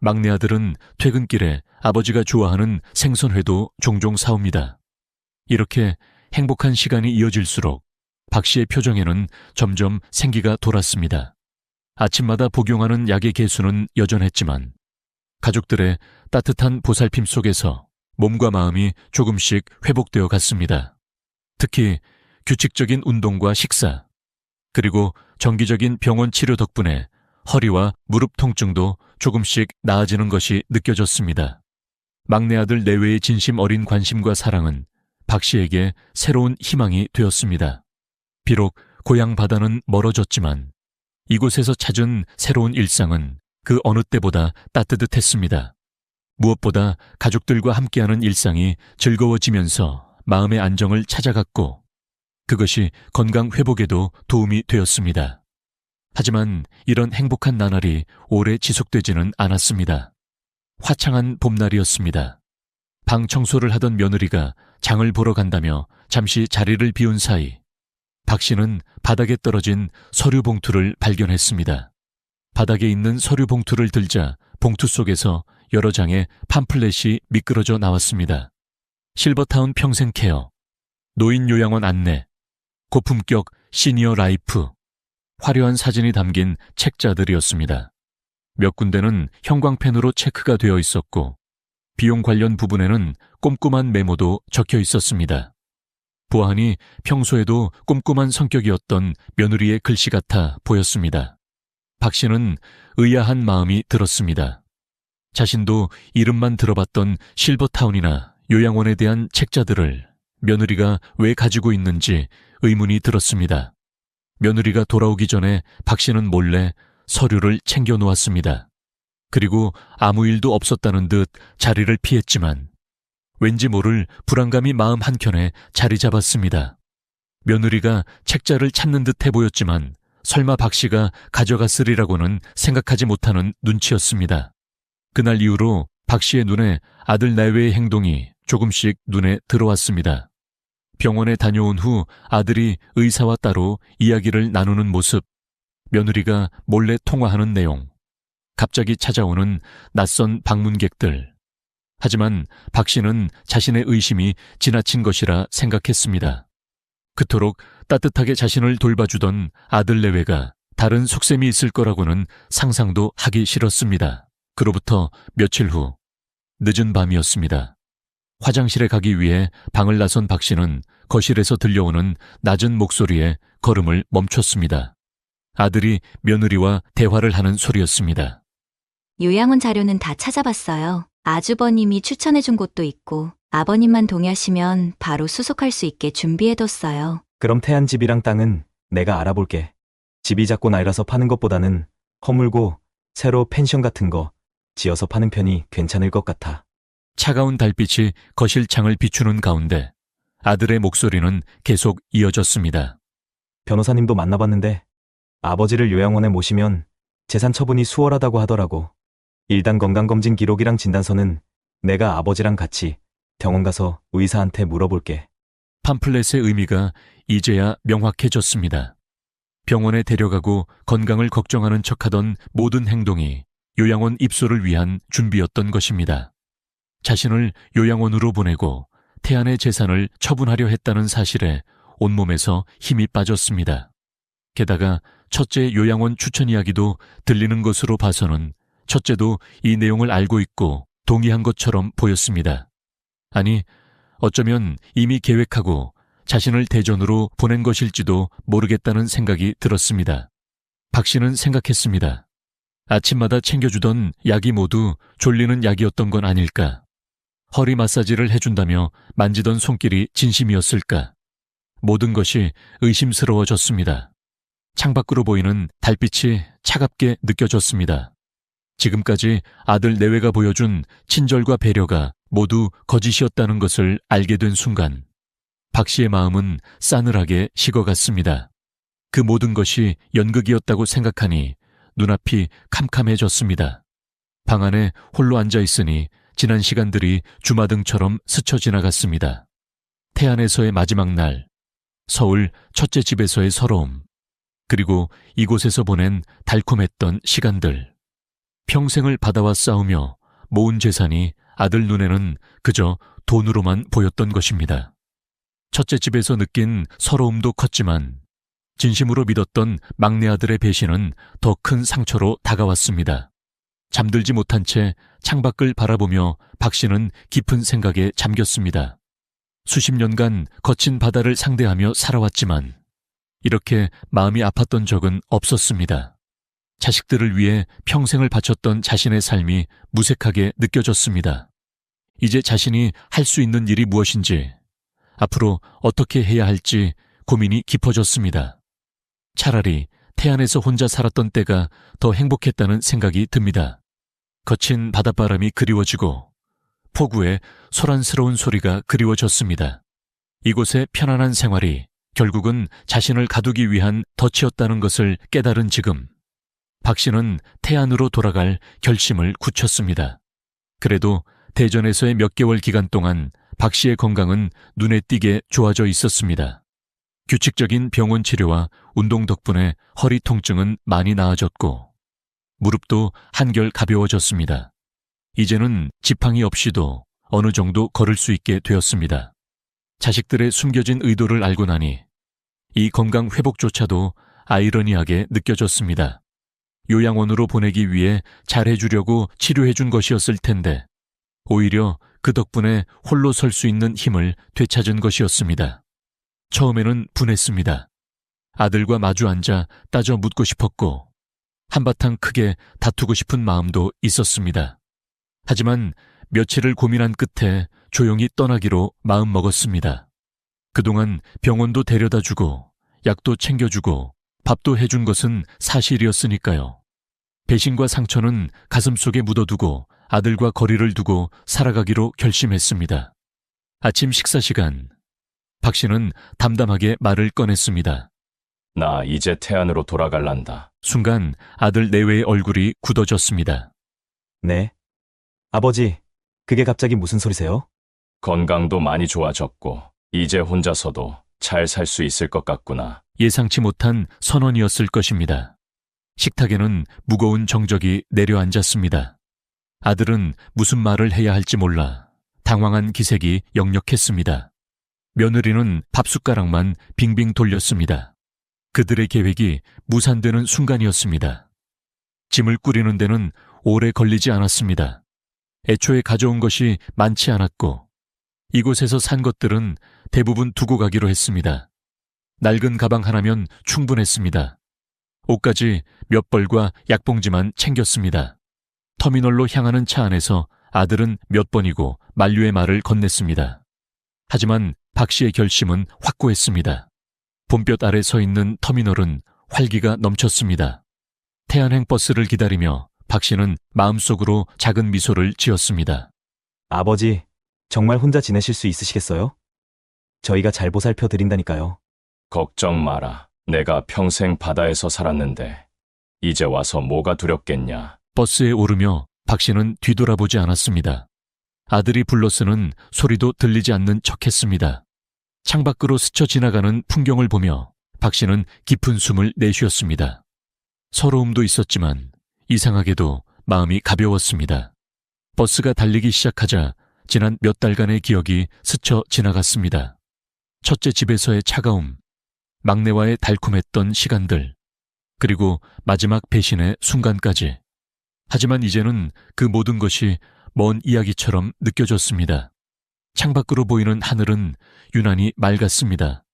막내 아들은 퇴근길에 아버지가 좋아하는 생선회도 종종 사옵니다. 이렇게 행복한 시간이 이어질수록 박 씨의 표정에는 점점 생기가 돌았습니다. 아침마다 복용하는 약의 개수는 여전했지만 가족들의 따뜻한 보살핌 속에서 몸과 마음이 조금씩 회복되어 갔습니다. 특히 규칙적인 운동과 식사, 그리고 정기적인 병원 치료 덕분에 허리와 무릎 통증도 조금씩 나아지는 것이 느껴졌습니다. 막내 아들 내외의 진심 어린 관심과 사랑은 박 씨에게 새로운 희망이 되었습니다. 비록 고향 바다는 멀어졌지만 이곳에서 찾은 새로운 일상은 그 어느 때보다 따뜻했습니다. 무엇보다 가족들과 함께하는 일상이 즐거워지면서 마음의 안정을 찾아갔고, 그것이 건강 회복에도 도움이 되었습니다. 하지만 이런 행복한 나날이 오래 지속되지는 않았습니다. 화창한 봄날이었습니다. 방 청소를 하던 며느리가 장을 보러 간다며 잠시 자리를 비운 사이 박 씨는 바닥에 떨어진 서류 봉투를 발견했습니다. 바닥에 있는 서류 봉투를 들자 봉투 속에서 여러 장의 팜플렛이 미끄러져 나왔습니다. 실버타운 평생케어, 노인요양원 안내, 고품격 시니어 라이프, 화려한 사진이 담긴 책자들이었습니다. 몇 군데는 형광펜으로 체크가 되어 있었고 비용 관련 부분에는 꼼꼼한 메모도 적혀 있었습니다. 보아하니 평소에도 꼼꼼한 성격이었던 며느리의 글씨 같아 보였습니다. 박 씨는 의아한 마음이 들었습니다. 자신도 이름만 들어봤던 실버타운이나 요양원에 대한 책자들을 며느리가 왜 가지고 있는지 의문이 들었습니다. 며느리가 돌아오기 전에 박 씨는 몰래 서류를 챙겨 놓았습니다. 그리고 아무 일도 없었다는 듯 자리를 피했지만 왠지 모를 불안감이 마음 한켠에 자리 잡았습니다. 며느리가 책자를 찾는 듯해 보였지만 설마 박 씨가 가져갔으리라고는 생각하지 못하는 눈치였습니다. 그날 이후로 박 씨의 눈에 아들 내외의 행동이 조금씩 눈에 들어왔습니다. 병원에 다녀온 후 아들이 의사와 따로 이야기를 나누는 모습, 며느리가 몰래 통화하는 내용, 갑자기 찾아오는 낯선 방문객들. 하지만 박 씨는 자신의 의심이 지나친 것이라 생각했습니다. 그토록 따뜻하게 자신을 돌봐주던 아들 내외가 다른 속셈이 있을 거라고는 상상도 하기 싫었습니다. 그로부터 며칠 후, 늦은 밤이었습니다. 화장실에 가기 위해 방을 나선 박 씨는 거실에서 들려오는 낮은 목소리에 걸음을 멈췄습니다. 아들이 며느리와 대화를 하는 소리였습니다. 요양원 자료는 다 찾아봤어요. 아주버님이 추천해준 곳도 있고 아버님만 동의하시면 바로 수속할 수 있게 준비해뒀어요. 그럼 태안 집이랑 땅은 내가 알아볼게. 집이 작고 낡아서 파는 것보다는 허물고 새로 펜션 같은 거 지어서 파는 편이 괜찮을 것 같아. 차가운 달빛이 거실 창을 비추는 가운데 아들의 목소리는 계속 이어졌습니다. 변호사님도 만나봤는데 아버지를 요양원에 모시면 재산 처분이 수월하다고 하더라고. 일단 건강검진 기록이랑 진단서는 내가 아버지랑 같이 병원 가서 의사한테 물어볼게. 팜플렛의 의미가 이제야 명확해졌습니다. 병원에 데려가고 건강을 걱정하는 척하던 모든 행동이 요양원 입소를 위한 준비였던 것입니다. 자신을 요양원으로 보내고 태안의 재산을 처분하려 했다는 사실에 온몸에서 힘이 빠졌습니다. 게다가 첫째 요양원 추천 이야기도 들리는 것으로 봐서는 첫째도 이 내용을 알고 있고 동의한 것처럼 보였습니다. 아니, 어쩌면 이미 계획하고 자신을 대전으로 보낸 것일지도 모르겠다는 생각이 들었습니다. 박 씨는 생각했습니다. 아침마다 챙겨주던 약이 모두 졸리는 약이었던 건 아닐까? 허리 마사지를 해준다며 만지던 손길이 진심이었을까? 모든 것이 의심스러워졌습니다. 창밖으로 보이는 달빛이 차갑게 느껴졌습니다. 지금까지 아들 내외가 보여준 친절과 배려가 모두 거짓이었다는 것을 알게 된 순간 박 씨의 마음은 싸늘하게 식어갔습니다. 그 모든 것이 연극이었다고 생각하니 눈앞이 캄캄해졌습니다. 방 안에 홀로 앉아 있으니 지난 시간들이 주마등처럼 스쳐 지나갔습니다. 태안에서의 마지막 날, 서울 첫째 집에서의 서러움, 그리고 이곳에서 보낸 달콤했던 시간들. 평생을 바다와 싸우며 모은 재산이 아들 눈에는 그저 돈으로만 보였던 것입니다. 첫째 집에서 느낀 서러움도 컸지만 진심으로 믿었던 막내 아들의 배신은 더 큰 상처로 다가왔습니다. 잠들지 못한 채 창밖을 바라보며 박 씨는 깊은 생각에 잠겼습니다. 수십 년간 거친 바다를 상대하며 살아왔지만 이렇게 마음이 아팠던 적은 없었습니다. 자식들을 위해 평생을 바쳤던 자신의 삶이 무색하게 느껴졌습니다. 이제 자신이 할 수 있는 일이 무엇인지, 앞으로 어떻게 해야 할지 고민이 깊어졌습니다. 차라리 태안에서 혼자 살았던 때가 더 행복했다는 생각이 듭니다. 거친 바닷바람이 그리워지고 폭우의 소란스러운 소리가 그리워졌습니다. 이곳의 편안한 생활이 결국은 자신을 가두기 위한 덫이었다는 것을 깨달은 지금, 박 씨는 태안으로 돌아갈 결심을 굳혔습니다. 그래도 대전에서의 몇 개월 기간 동안 박 씨의 건강은 눈에 띄게 좋아져 있었습니다. 규칙적인 병원 치료와 운동 덕분에 허리 통증은 많이 나아졌고 무릎도 한결 가벼워졌습니다. 이제는 지팡이 없이도 어느 정도 걸을 수 있게 되었습니다. 자식들의 숨겨진 의도를 알고 나니 이 건강 회복조차도 아이러니하게 느껴졌습니다. 요양원으로 보내기 위해 잘해주려고 치료해준 것이었을 텐데 오히려 그 덕분에 홀로 설 수 있는 힘을 되찾은 것이었습니다. 처음에는 분했습니다. 아들과 마주 앉아 따져 묻고 싶었고 한바탕 크게 다투고 싶은 마음도 있었습니다. 하지만 며칠을 고민한 끝에 조용히 떠나기로 마음먹었습니다. 그동안 병원도 데려다주고 약도 챙겨주고 밥도 해준 것은 사실이었으니까요. 배신과 상처는 가슴속에 묻어두고 아들과 거리를 두고 살아가기로 결심했습니다. 아침 식사 시간, 박 씨는 담담하게 말을 꺼냈습니다. 나 이제 태안으로 돌아갈란다. 순간 아들 내외의 얼굴이 굳어졌습니다. 네. 아버지, 그게 갑자기 무슨 소리세요? 건강도 많이 좋아졌고 이제 혼자서도 잘 살 수 있을 것 같구나. 예상치 못한 선언이었을 것입니다. 식탁에는 무거운 정적이 내려앉았습니다. 아들은 무슨 말을 해야 할지 몰라 당황한 기색이 역력했습니다. 며느리는 밥숟가락만 빙빙 돌렸습니다. 그들의 계획이 무산되는 순간이었습니다. 짐을 꾸리는 데는 오래 걸리지 않았습니다. 애초에 가져온 것이 많지 않았고 이곳에서 산 것들은 대부분 두고 가기로 했습니다. 낡은 가방 하나면 충분했습니다. 옷까지 몇 벌과 약봉지만 챙겼습니다. 터미널로 향하는 차 안에서 아들은 몇 번이고 만류의 말을 건넸습니다. 하지만 박 씨의 결심은 확고했습니다. 봄볕 아래 서 있는 터미널은 활기가 넘쳤습니다. 태안행 버스를 기다리며 박 씨는 마음속으로 작은 미소를 지었습니다. 아버지, 정말 혼자 지내실 수 있으시겠어요? 저희가 잘 보살펴 드린다니까요. 걱정 마라. 내가 평생 바다에서 살았는데 이제 와서 뭐가 두렵겠냐. 버스에 오르며 박 씨는 뒤돌아보지 않았습니다. 아들이 불러 쓰는 소리도 들리지 않는 척했습니다. 창밖으로 스쳐 지나가는 풍경을 보며 박 씨는 깊은 숨을 내쉬었습니다. 서러움도 있었지만 이상하게도 마음이 가벼웠습니다. 버스가 달리기 시작하자 지난 몇 달간의 기억이 스쳐 지나갔습니다. 첫째 집에서의 차가움, 막내와의 달콤했던 시간들, 그리고 마지막 배신의 순간까지. 하지만 이제는 그 모든 것이 먼 이야기처럼 느껴졌습니다. 창밖으로 보이는 하늘은 유난히 맑았습니다.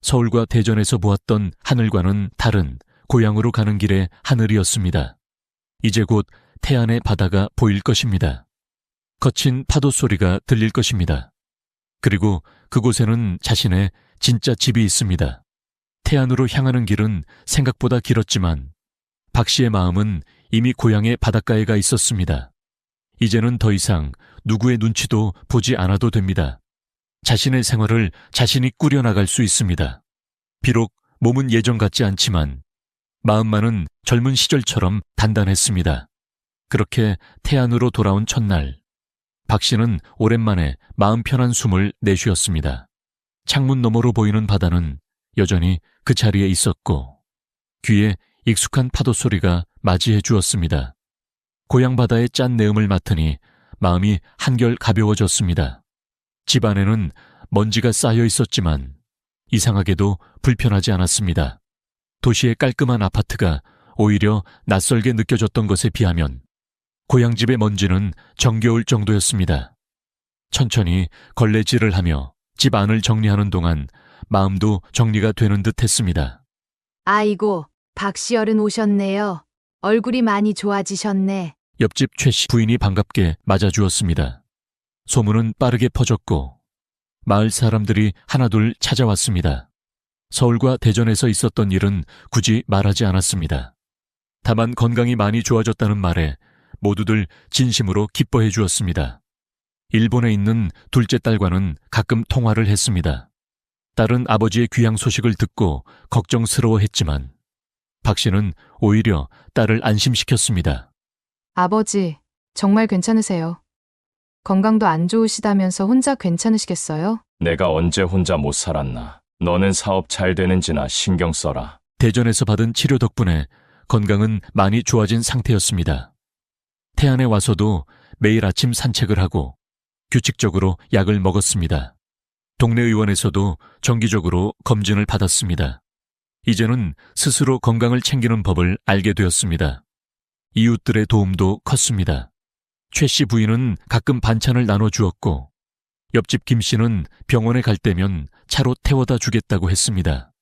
서울과 대전에서 보았던 하늘과는 다른 고향으로 가는 길의 하늘이었습니다. 이제 곧 태안의 바다가 보일 것입니다. 거친 파도 소리가 들릴 것입니다. 그리고 그곳에는 자신의 진짜 집이 있습니다. 태안으로 향하는 길은 생각보다 길었지만 박 씨의 마음은 이미 고향의 바닷가에 가 있었습니다. 이제는 더 이상 누구의 눈치도 보지 않아도 됩니다. 자신의 생활을 자신이 꾸려나갈 수 있습니다. 비록 몸은 예전 같지 않지만 마음만은 젊은 시절처럼 단단했습니다. 그렇게 태안으로 돌아온 첫날, 박 씨는 오랜만에 마음 편한 숨을 내쉬었습니다. 창문 너머로 보이는 바다는 여전히 그 자리에 있었고 귀에 익숙한 파도 소리가 맞이해 주었습니다. 고향 바다의 짠 내음을 맡으니 마음이 한결 가벼워졌습니다. 집 안에는 먼지가 쌓여 있었지만 이상하게도 불편하지 않았습니다. 도시의 깔끔한 아파트가 오히려 낯설게 느껴졌던 것에 비하면 고향집의 먼지는 정겨울 정도였습니다. 천천히 걸레질을 하며 집 안을 정리하는 동안 마음도 정리가 되는 듯 했습니다. 아이고, 박씨 어른 오셨네요. 얼굴이 많이 좋아지셨네. 옆집 최씨 부인이 반갑게 맞아주었습니다. 소문은 빠르게 퍼졌고 마을 사람들이 하나둘 찾아왔습니다. 서울과 대전에서 있었던 일은 굳이 말하지 않았습니다. 다만 건강이 많이 좋아졌다는 말에 모두들 진심으로 기뻐해 주었습니다. 일본에 있는 둘째 딸과는 가끔 통화를 했습니다. 딸은 아버지의 귀향 소식을 듣고 걱정스러워했지만 박 씨는 오히려 딸을 안심시켰습니다. 아버지, 정말 괜찮으세요? 건강도 안 좋으시다면서 혼자 괜찮으시겠어요? 내가 언제 혼자 못 살았나. 너는 사업 잘 되는지나 신경 써라. 대전에서 받은 치료 덕분에 건강은 많이 좋아진 상태였습니다. 태안에 와서도 매일 아침 산책을 하고 규칙적으로 약을 먹었습니다. 동네 의원에서도 정기적으로 검진을 받았습니다. 이제는 스스로 건강을 챙기는 법을 알게 되었습니다. 이웃들의 도움도 컸습니다. 최 씨 부인은 가끔 반찬을 나눠주었고 옆집 김 씨는 병원에 갈 때면 차로 태워다 주겠다고 했습니다.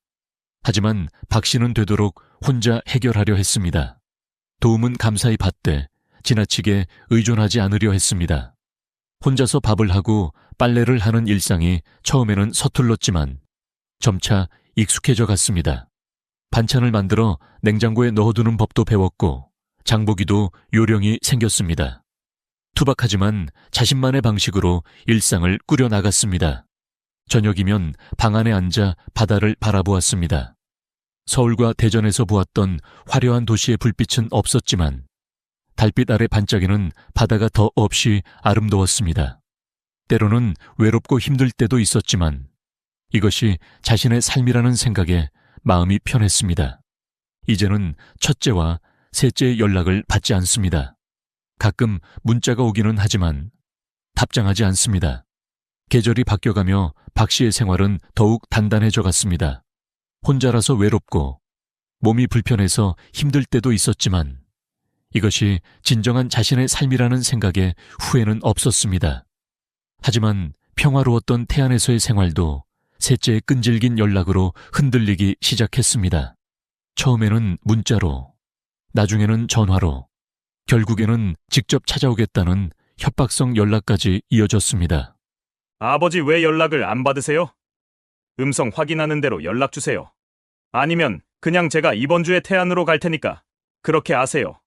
하지만 박 씨는 되도록 혼자 해결하려 했습니다. 도움은 감사히 받되 지나치게 의존하지 않으려 했습니다. 혼자서 밥을 하고 빨래를 하는 일상이 처음에는 서툴렀지만 점차 익숙해져 갔습니다. 반찬을 만들어 냉장고에 넣어두는 법도 배웠고 장보기도 요령이 생겼습니다. 투박하지만 자신만의 방식으로 일상을 꾸려나갔습니다. 저녁이면 방 안에 앉아 바다를 바라보았습니다. 서울과 대전에서 보았던 화려한 도시의 불빛은 없었지만 달빛 아래 반짝이는 바다가 더 없이 아름다웠습니다. 때로는 외롭고 힘들 때도 있었지만 이것이 자신의 삶이라는 생각에 마음이 편했습니다. 이제는 첫째와 셋째의 연락을 받지 않습니다. 가끔 문자가 오기는 하지만 답장하지 않습니다. 계절이 바뀌어가며 박 씨의 생활은 더욱 단단해져 갔습니다. 혼자라서 외롭고 몸이 불편해서 힘들 때도 있었지만 이것이 진정한 자신의 삶이라는 생각에 후회는 없었습니다. 하지만 평화로웠던 태안에서의 생활도 셋째의 끈질긴 연락으로 흔들리기 시작했습니다. 처음에는 문자로, 나중에는 전화로, 결국에는 직접 찾아오겠다는 협박성 연락까지 이어졌습니다. 아버지 왜 연락을 안 받으세요? 음성 확인하는 대로 연락 주세요. 아니면 그냥 제가 이번 주에 태안으로 갈 테니까 그렇게 아세요.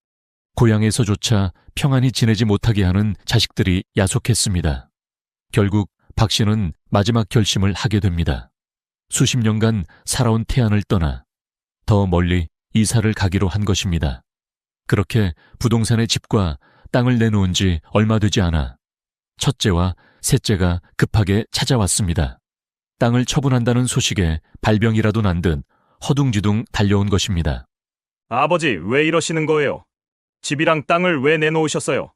고향에서조차 평안히 지내지 못하게 하는 자식들이 야속했습니다. 결국 박 씨는 마지막 결심을 하게 됩니다. 수십 년간 살아온 태안을 떠나 더 멀리 이사를 가기로 한 것입니다. 그렇게 부동산의 집과 땅을 내놓은 지 얼마 되지 않아 첫째와 셋째가 급하게 찾아왔습니다. 땅을 처분한다는 소식에 발병이라도 난 듯 허둥지둥 달려온 것입니다. 아버지 왜 이러시는 거예요? 집이랑 땅을 왜 내놓으셨어요?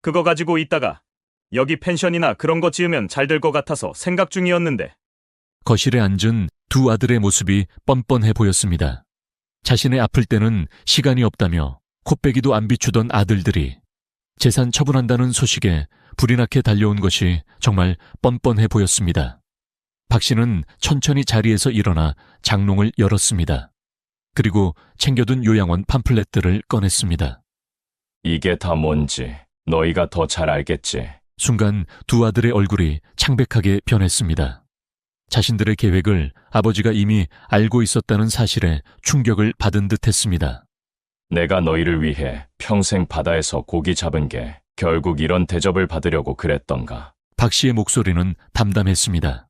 그거 가지고 있다가 여기 펜션이나 그런 거 지으면 잘 될 것 같아서 생각 중이었는데. 거실에 앉은 두 아들의 모습이 뻔뻔해 보였습니다. 자신의 아플 때는 시간이 없다며 코빼기도 안 비추던 아들들이 재산 처분한다는 소식에 불이 나게 달려온 것이 정말 뻔뻔해 보였습니다. 박 씨는 천천히 자리에서 일어나 장롱을 열었습니다. 그리고 챙겨둔 요양원 팜플렛들을 꺼냈습니다. 이게 다 뭔지 너희가 더 잘 알겠지. 순간 두 아들의 얼굴이 창백하게 변했습니다. 자신들의 계획을 아버지가 이미 알고 있었다는 사실에 충격을 받은 듯 했습니다. 내가 너희를 위해 평생 바다에서 고기 잡은 게 결국 이런 대접을 받으려고 그랬던가. 박 씨의 목소리는 담담했습니다.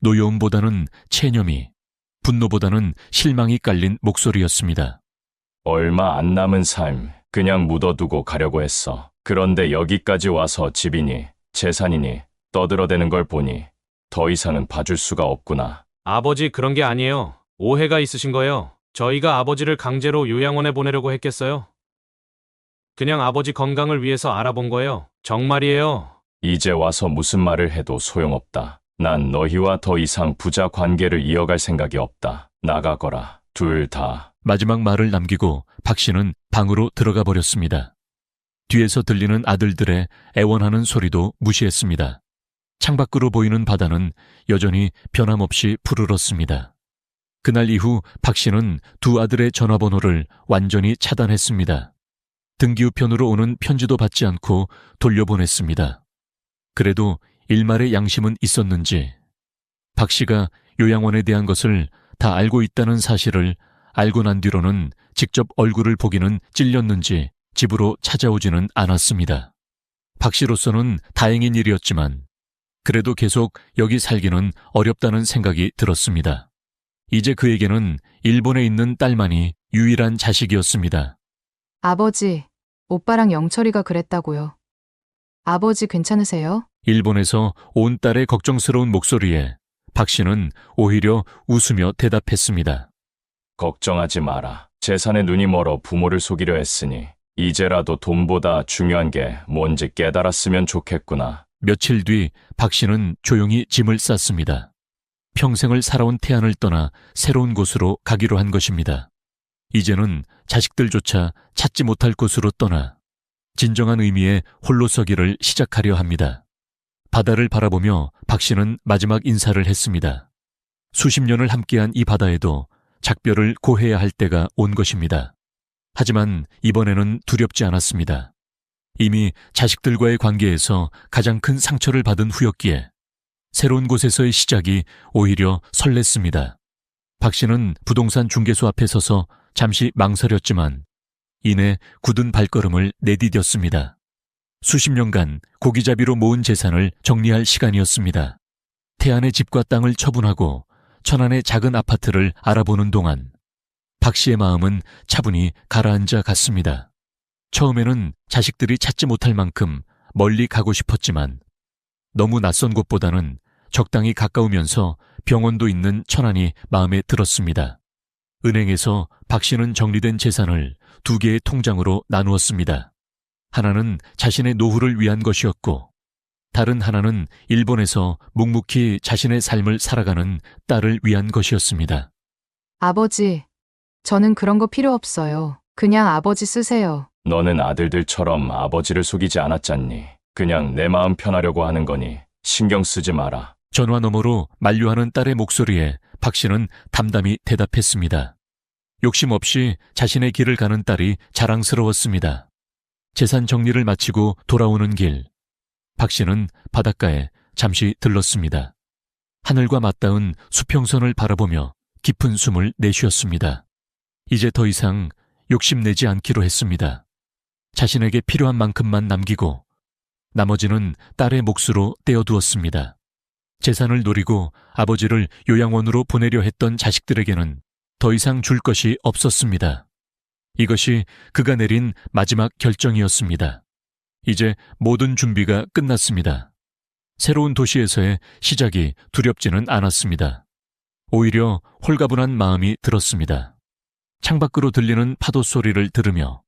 노여움보다는 체념이, 분노보다는 실망이 깔린 목소리였습니다. 얼마 안 남은 삶 그냥 묻어두고 가려고 했어. 그런데 여기까지 와서 집이니 재산이니 떠들어대는 걸 보니 더 이상은 봐줄 수가 없구나. 아버지 그런 게 아니에요. 오해가 있으신 거예요. 저희가 아버지를 강제로 요양원에 보내려고 했겠어요? 그냥 아버지 건강을 위해서 알아본 거예요. 정말이에요. 이제 와서 무슨 말을 해도 소용없다. 난 너희와 더 이상 부자 관계를 이어갈 생각이 없다. 나가거라. 둘 다. 마지막 말을 남기고 박 씨는 방으로 들어가 버렸습니다. 뒤에서 들리는 아들들의 애원하는 소리도 무시했습니다. 창밖으로 보이는 바다는 여전히 변함없이 푸르렀습니다. 그날 이후 박 씨는 두 아들의 전화번호를 완전히 차단했습니다. 등기우편으로 오는 편지도 받지 않고 돌려보냈습니다. 그래도 일말의 양심은 있었는지 박 씨가 요양원에 대한 것을 다 알고 있다는 사실을 알고 난 뒤로는 직접 얼굴을 보기는 찔렸는지 집으로 찾아오지는 않았습니다. 박 씨로서는 다행인 일이었지만 그래도 계속 여기 살기는 어렵다는 생각이 들었습니다. 이제 그에게는 일본에 있는 딸만이 유일한 자식이었습니다. 아버지, 오빠랑 영철이가 그랬다고요. 아버지 괜찮으세요? 일본에서 온 딸의 걱정스러운 목소리에 박 씨는 오히려 웃으며 대답했습니다. 걱정하지 마라. 재산에 눈이 멀어 부모를 속이려 했으니 이제라도 돈보다 중요한 게 뭔지 깨달았으면 좋겠구나. 며칠 뒤 박 씨는 조용히 짐을 쌌습니다. 평생을 살아온 태안을 떠나 새로운 곳으로 가기로 한 것입니다. 이제는 자식들조차 찾지 못할 곳으로 떠나 진정한 의미의 홀로 서기를 시작하려 합니다. 바다를 바라보며 박 씨는 마지막 인사를 했습니다. 수십 년을 함께한 이 바다에도 작별을 고해야 할 때가 온 것입니다. 하지만 이번에는 두렵지 않았습니다. 이미 자식들과의 관계에서 가장 큰 상처를 받은 후였기에 새로운 곳에서의 시작이 오히려 설렜습니다. 박 씨는 부동산 중개소 앞에 서서 잠시 망설였지만 이내 굳은 발걸음을 내디뎠습니다. 수십 년간 고기잡이로 모은 재산을 정리할 시간이었습니다. 태안의 집과 땅을 처분하고 천안의 작은 아파트를 알아보는 동안 박 씨의 마음은 차분히 가라앉아 갔습니다. 처음에는 자식들이 찾지 못할 만큼 멀리 가고 싶었지만 너무 낯선 곳보다는 적당히 가까우면서 병원도 있는 천안이 마음에 들었습니다. 은행에서 박 씨는 정리된 재산을 두 개의 통장으로 나누었습니다. 하나는 자신의 노후를 위한 것이었고 다른 하나는 일본에서 묵묵히 자신의 삶을 살아가는 딸을 위한 것이었습니다. 아버지, 저는 그런 거 필요 없어요. 그냥 아버지 쓰세요. 너는 아들들처럼 아버지를 속이지 않았잖니. 그냥 내 마음 편하려고 하는 거니 신경 쓰지 마라. 전화 너머로 만류하는 딸의 목소리에 박 씨는 담담히 대답했습니다. 욕심 없이 자신의 길을 가는 딸이 자랑스러웠습니다. 재산 정리를 마치고 돌아오는 길, 박 씨는 바닷가에 잠시 들렀습니다. 하늘과 맞닿은 수평선을 바라보며 깊은 숨을 내쉬었습니다. 이제 더 이상 욕심내지 않기로 했습니다. 자신에게 필요한 만큼만 남기고 나머지는 딸의 몫으로 떼어두었습니다. 재산을 노리고 아버지를 요양원으로 보내려 했던 자식들에게는 더 이상 줄 것이 없었습니다. 이것이 그가 내린 마지막 결정이었습니다. 이제 모든 준비가 끝났습니다. 새로운 도시에서의 시작이 두렵지는 않았습니다. 오히려 홀가분한 마음이 들었습니다. 창밖으로 들리는 파도 소리를 들으며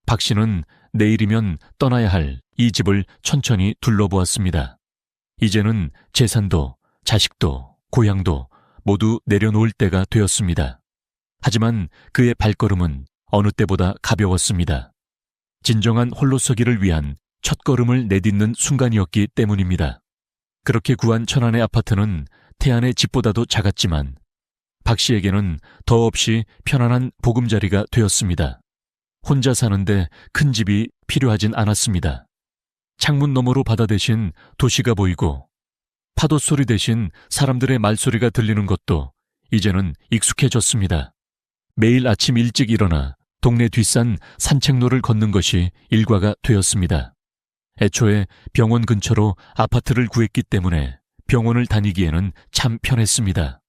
박 씨는 내일이면 떠나야 할 이 집을 천천히 둘러보았습니다. 이제는 재산도 자식도 고향도 모두 내려놓을 때가 되었습니다. 하지만 그의 발걸음은 어느 때보다 가벼웠습니다. 진정한 홀로서기를 위한 첫걸음을 내딛는 순간이었기 때문입니다. 그렇게 구한 천안의 아파트는 태안의 집보다도 작았지만 박 씨에게는 더없이 편안한 보금자리가 되었습니다. 혼자 사는데 큰 집이 필요하진 않았습니다. 창문 너머로 바다 대신 도시가 보이고 파도 소리 대신 사람들의 말소리가 들리는 것도 이제는 익숙해졌습니다. 매일 아침 일찍 일어나 동네 뒷산 산책로를 걷는 것이 일과가 되었습니다. 애초에 병원 근처로 아파트를 구했기 때문에 병원을 다니기에는 참 편했습니다.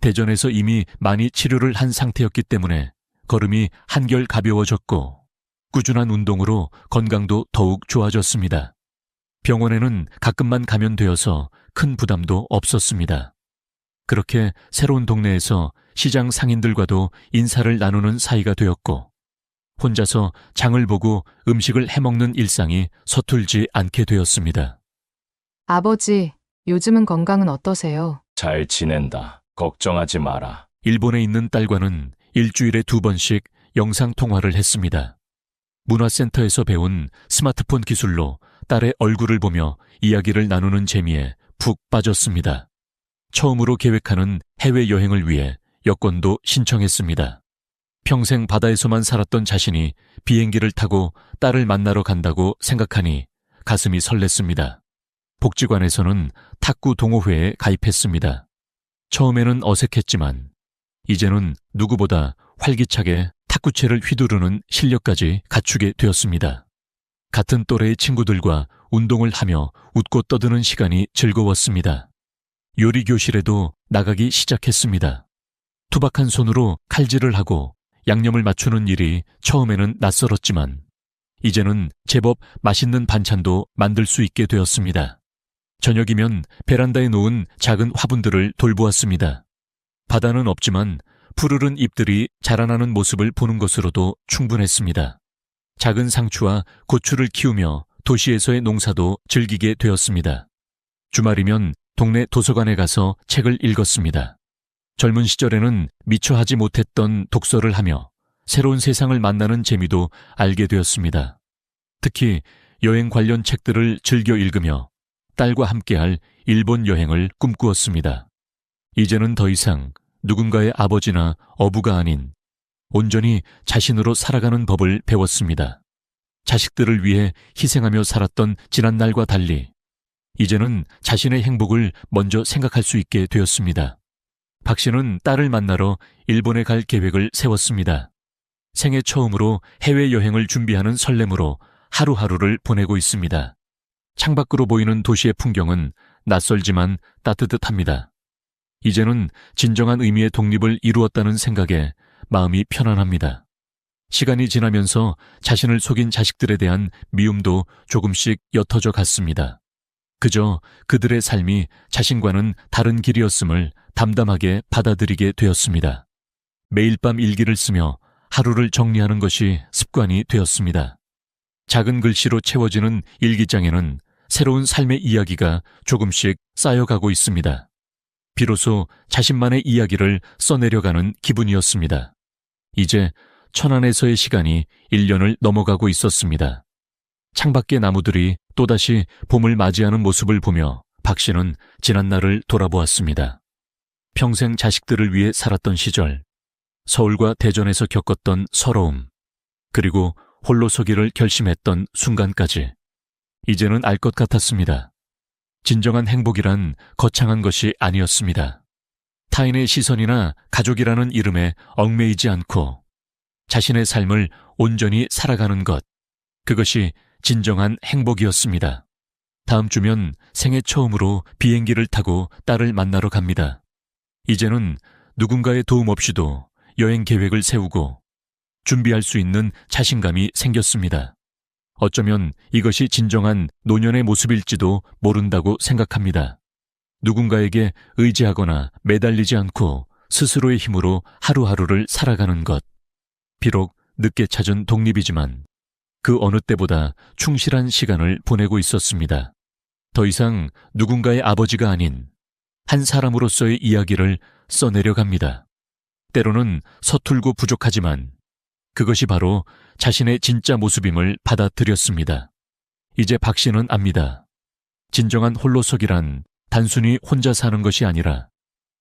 대전에서 이미 많이 치료를 한 상태였기 때문에 걸음이 한결 가벼워졌고 꾸준한 운동으로 건강도 더욱 좋아졌습니다. 병원에는 가끔만 가면 되어서 큰 부담도 없었습니다. 그렇게 새로운 동네에서 시장 상인들과도 인사를 나누는 사이가 되었고, 혼자서 장을 보고 음식을 해먹는 일상이 서툴지 않게 되었습니다. 아버지, 요즘은 건강은 어떠세요? 잘 지낸다. 걱정하지 마라. 일본에 있는 딸과는 일주일에 2번씩 영상통화를 했습니다. 문화센터에서 배운 스마트폰 기술로 딸의 얼굴을 보며 이야기를 나누는 재미에 푹 빠졌습니다. 처음으로 계획하는 해외여행을 위해 여권도 신청했습니다. 평생 바다에서만 살았던 자신이 비행기를 타고 딸을 만나러 간다고 생각하니 가슴이 설렜습니다. 복지관에서는 탁구 동호회에 가입했습니다. 처음에는 어색했지만 이제는 누구보다 활기차게 탁구채를 휘두르는 실력까지 갖추게 되었습니다. 같은 또래의 친구들과 운동을 하며 웃고 떠드는 시간이 즐거웠습니다. 요리 교실에도 나가기 시작했습니다. 투박한 손으로 칼질을 하고 양념을 맞추는 일이 처음에는 낯설었지만 이제는 제법 맛있는 반찬도 만들 수 있게 되었습니다. 저녁이면 베란다에 놓은 작은 화분들을 돌보았습니다. 바다는 없지만 푸르른 잎들이 자라나는 모습을 보는 것으로도 충분했습니다. 작은 상추와 고추를 키우며 도시에서의 농사도 즐기게 되었습니다. 주말이면 동네 도서관에 가서 책을 읽었습니다. 젊은 시절에는 미처 하지 못했던 독서를 하며 새로운 세상을 만나는 재미도 알게 되었습니다. 특히 여행 관련 책들을 즐겨 읽으며 딸과 함께할 일본 여행을 꿈꾸었습니다. 이제는 더 이상 누군가의 아버지나 어부가 아닌 온전히 자신으로 살아가는 법을 배웠습니다. 자식들을 위해 희생하며 살았던 지난날과 달리 이제는 자신의 행복을 먼저 생각할 수 있게 되었습니다. 박 씨는 딸을 만나러 일본에 갈 계획을 세웠습니다. 생애 처음으로 해외여행을 준비하는 설렘으로 하루하루를 보내고 있습니다. 창밖으로 보이는 도시의 풍경은 낯설지만 따뜻합니다. 이제는 진정한 의미의 독립을 이루었다는 생각에 마음이 편안합니다. 시간이 지나면서 자신을 속인 자식들에 대한 미움도 조금씩 옅어져 갔습니다. 그저 그들의 삶이 자신과는 다른 길이었음을 담담하게 받아들이게 되었습니다. 매일 밤 일기를 쓰며 하루를 정리하는 것이 습관이 되었습니다. 작은 글씨로 채워지는 일기장에는 새로운 삶의 이야기가 조금씩 쌓여가고 있습니다. 비로소 자신만의 이야기를 써내려가는 기분이었습니다. 이제 천안에서의 시간이 1년을 넘어가고 있었습니다. 창밖의 나무들이 또다시 봄을 맞이하는 모습을 보며 박 씨는 지난날을 돌아보았습니다. 평생 자식들을 위해 살았던 시절, 서울과 대전에서 겪었던 서러움, 그리고 홀로 서기를 결심했던 순간까지 이제는 알 것 같았습니다. 진정한 행복이란 거창한 것이 아니었습니다. 타인의 시선이나 가족이라는 이름에 얽매이지 않고 자신의 삶을 온전히 살아가는 것, 그것이 진정한 행복이었습니다. 다음 주면 생애 처음으로 비행기를 타고 딸을 만나러 갑니다. 이제는 누군가의 도움 없이도 여행 계획을 세우고 준비할 수 있는 자신감이 생겼습니다. 어쩌면 이것이 진정한 노년의 모습일지도 모른다고 생각합니다. 누군가에게 의지하거나 매달리지 않고 스스로의 힘으로 하루하루를 살아가는 것. 비록 늦게 찾은 독립이지만 그 어느 때보다 충실한 시간을 보내고 있었습니다. 더 이상 누군가의 아버지가 아닌 한 사람으로서의 이야기를 써내려갑니다. 때로는 서툴고 부족하지만 그것이 바로 자신의 진짜 모습임을 받아들였습니다. 이제 박 씨는 압니다. 진정한 홀로서기란 단순히 혼자 사는 것이 아니라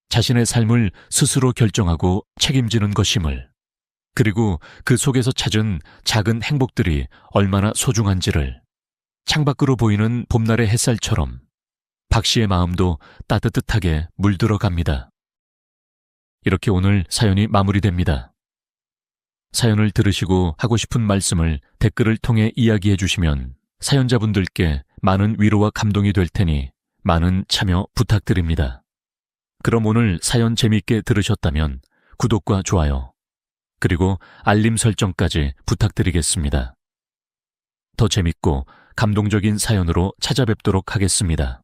자신의 삶을 스스로 결정하고 책임지는 것임을, 그리고 그 속에서 찾은 작은 행복들이 얼마나 소중한지를, 창밖으로 보이는 봄날의 햇살처럼 박 씨의 마음도 따뜻하게 물들어갑니다. 이렇게 오늘 사연이 마무리됩니다. 사연을 들으시고 하고 싶은 말씀을 댓글을 통해 이야기해 주시면 사연자분들께 많은 위로와 감동이 될 테니 많은 참여 부탁드립니다. 그럼 오늘 사연 재미있게 들으셨다면 구독과 좋아요, 그리고 알림 설정까지 부탁드리겠습니다. 더 재밌고 감동적인 사연으로 찾아뵙도록 하겠습니다.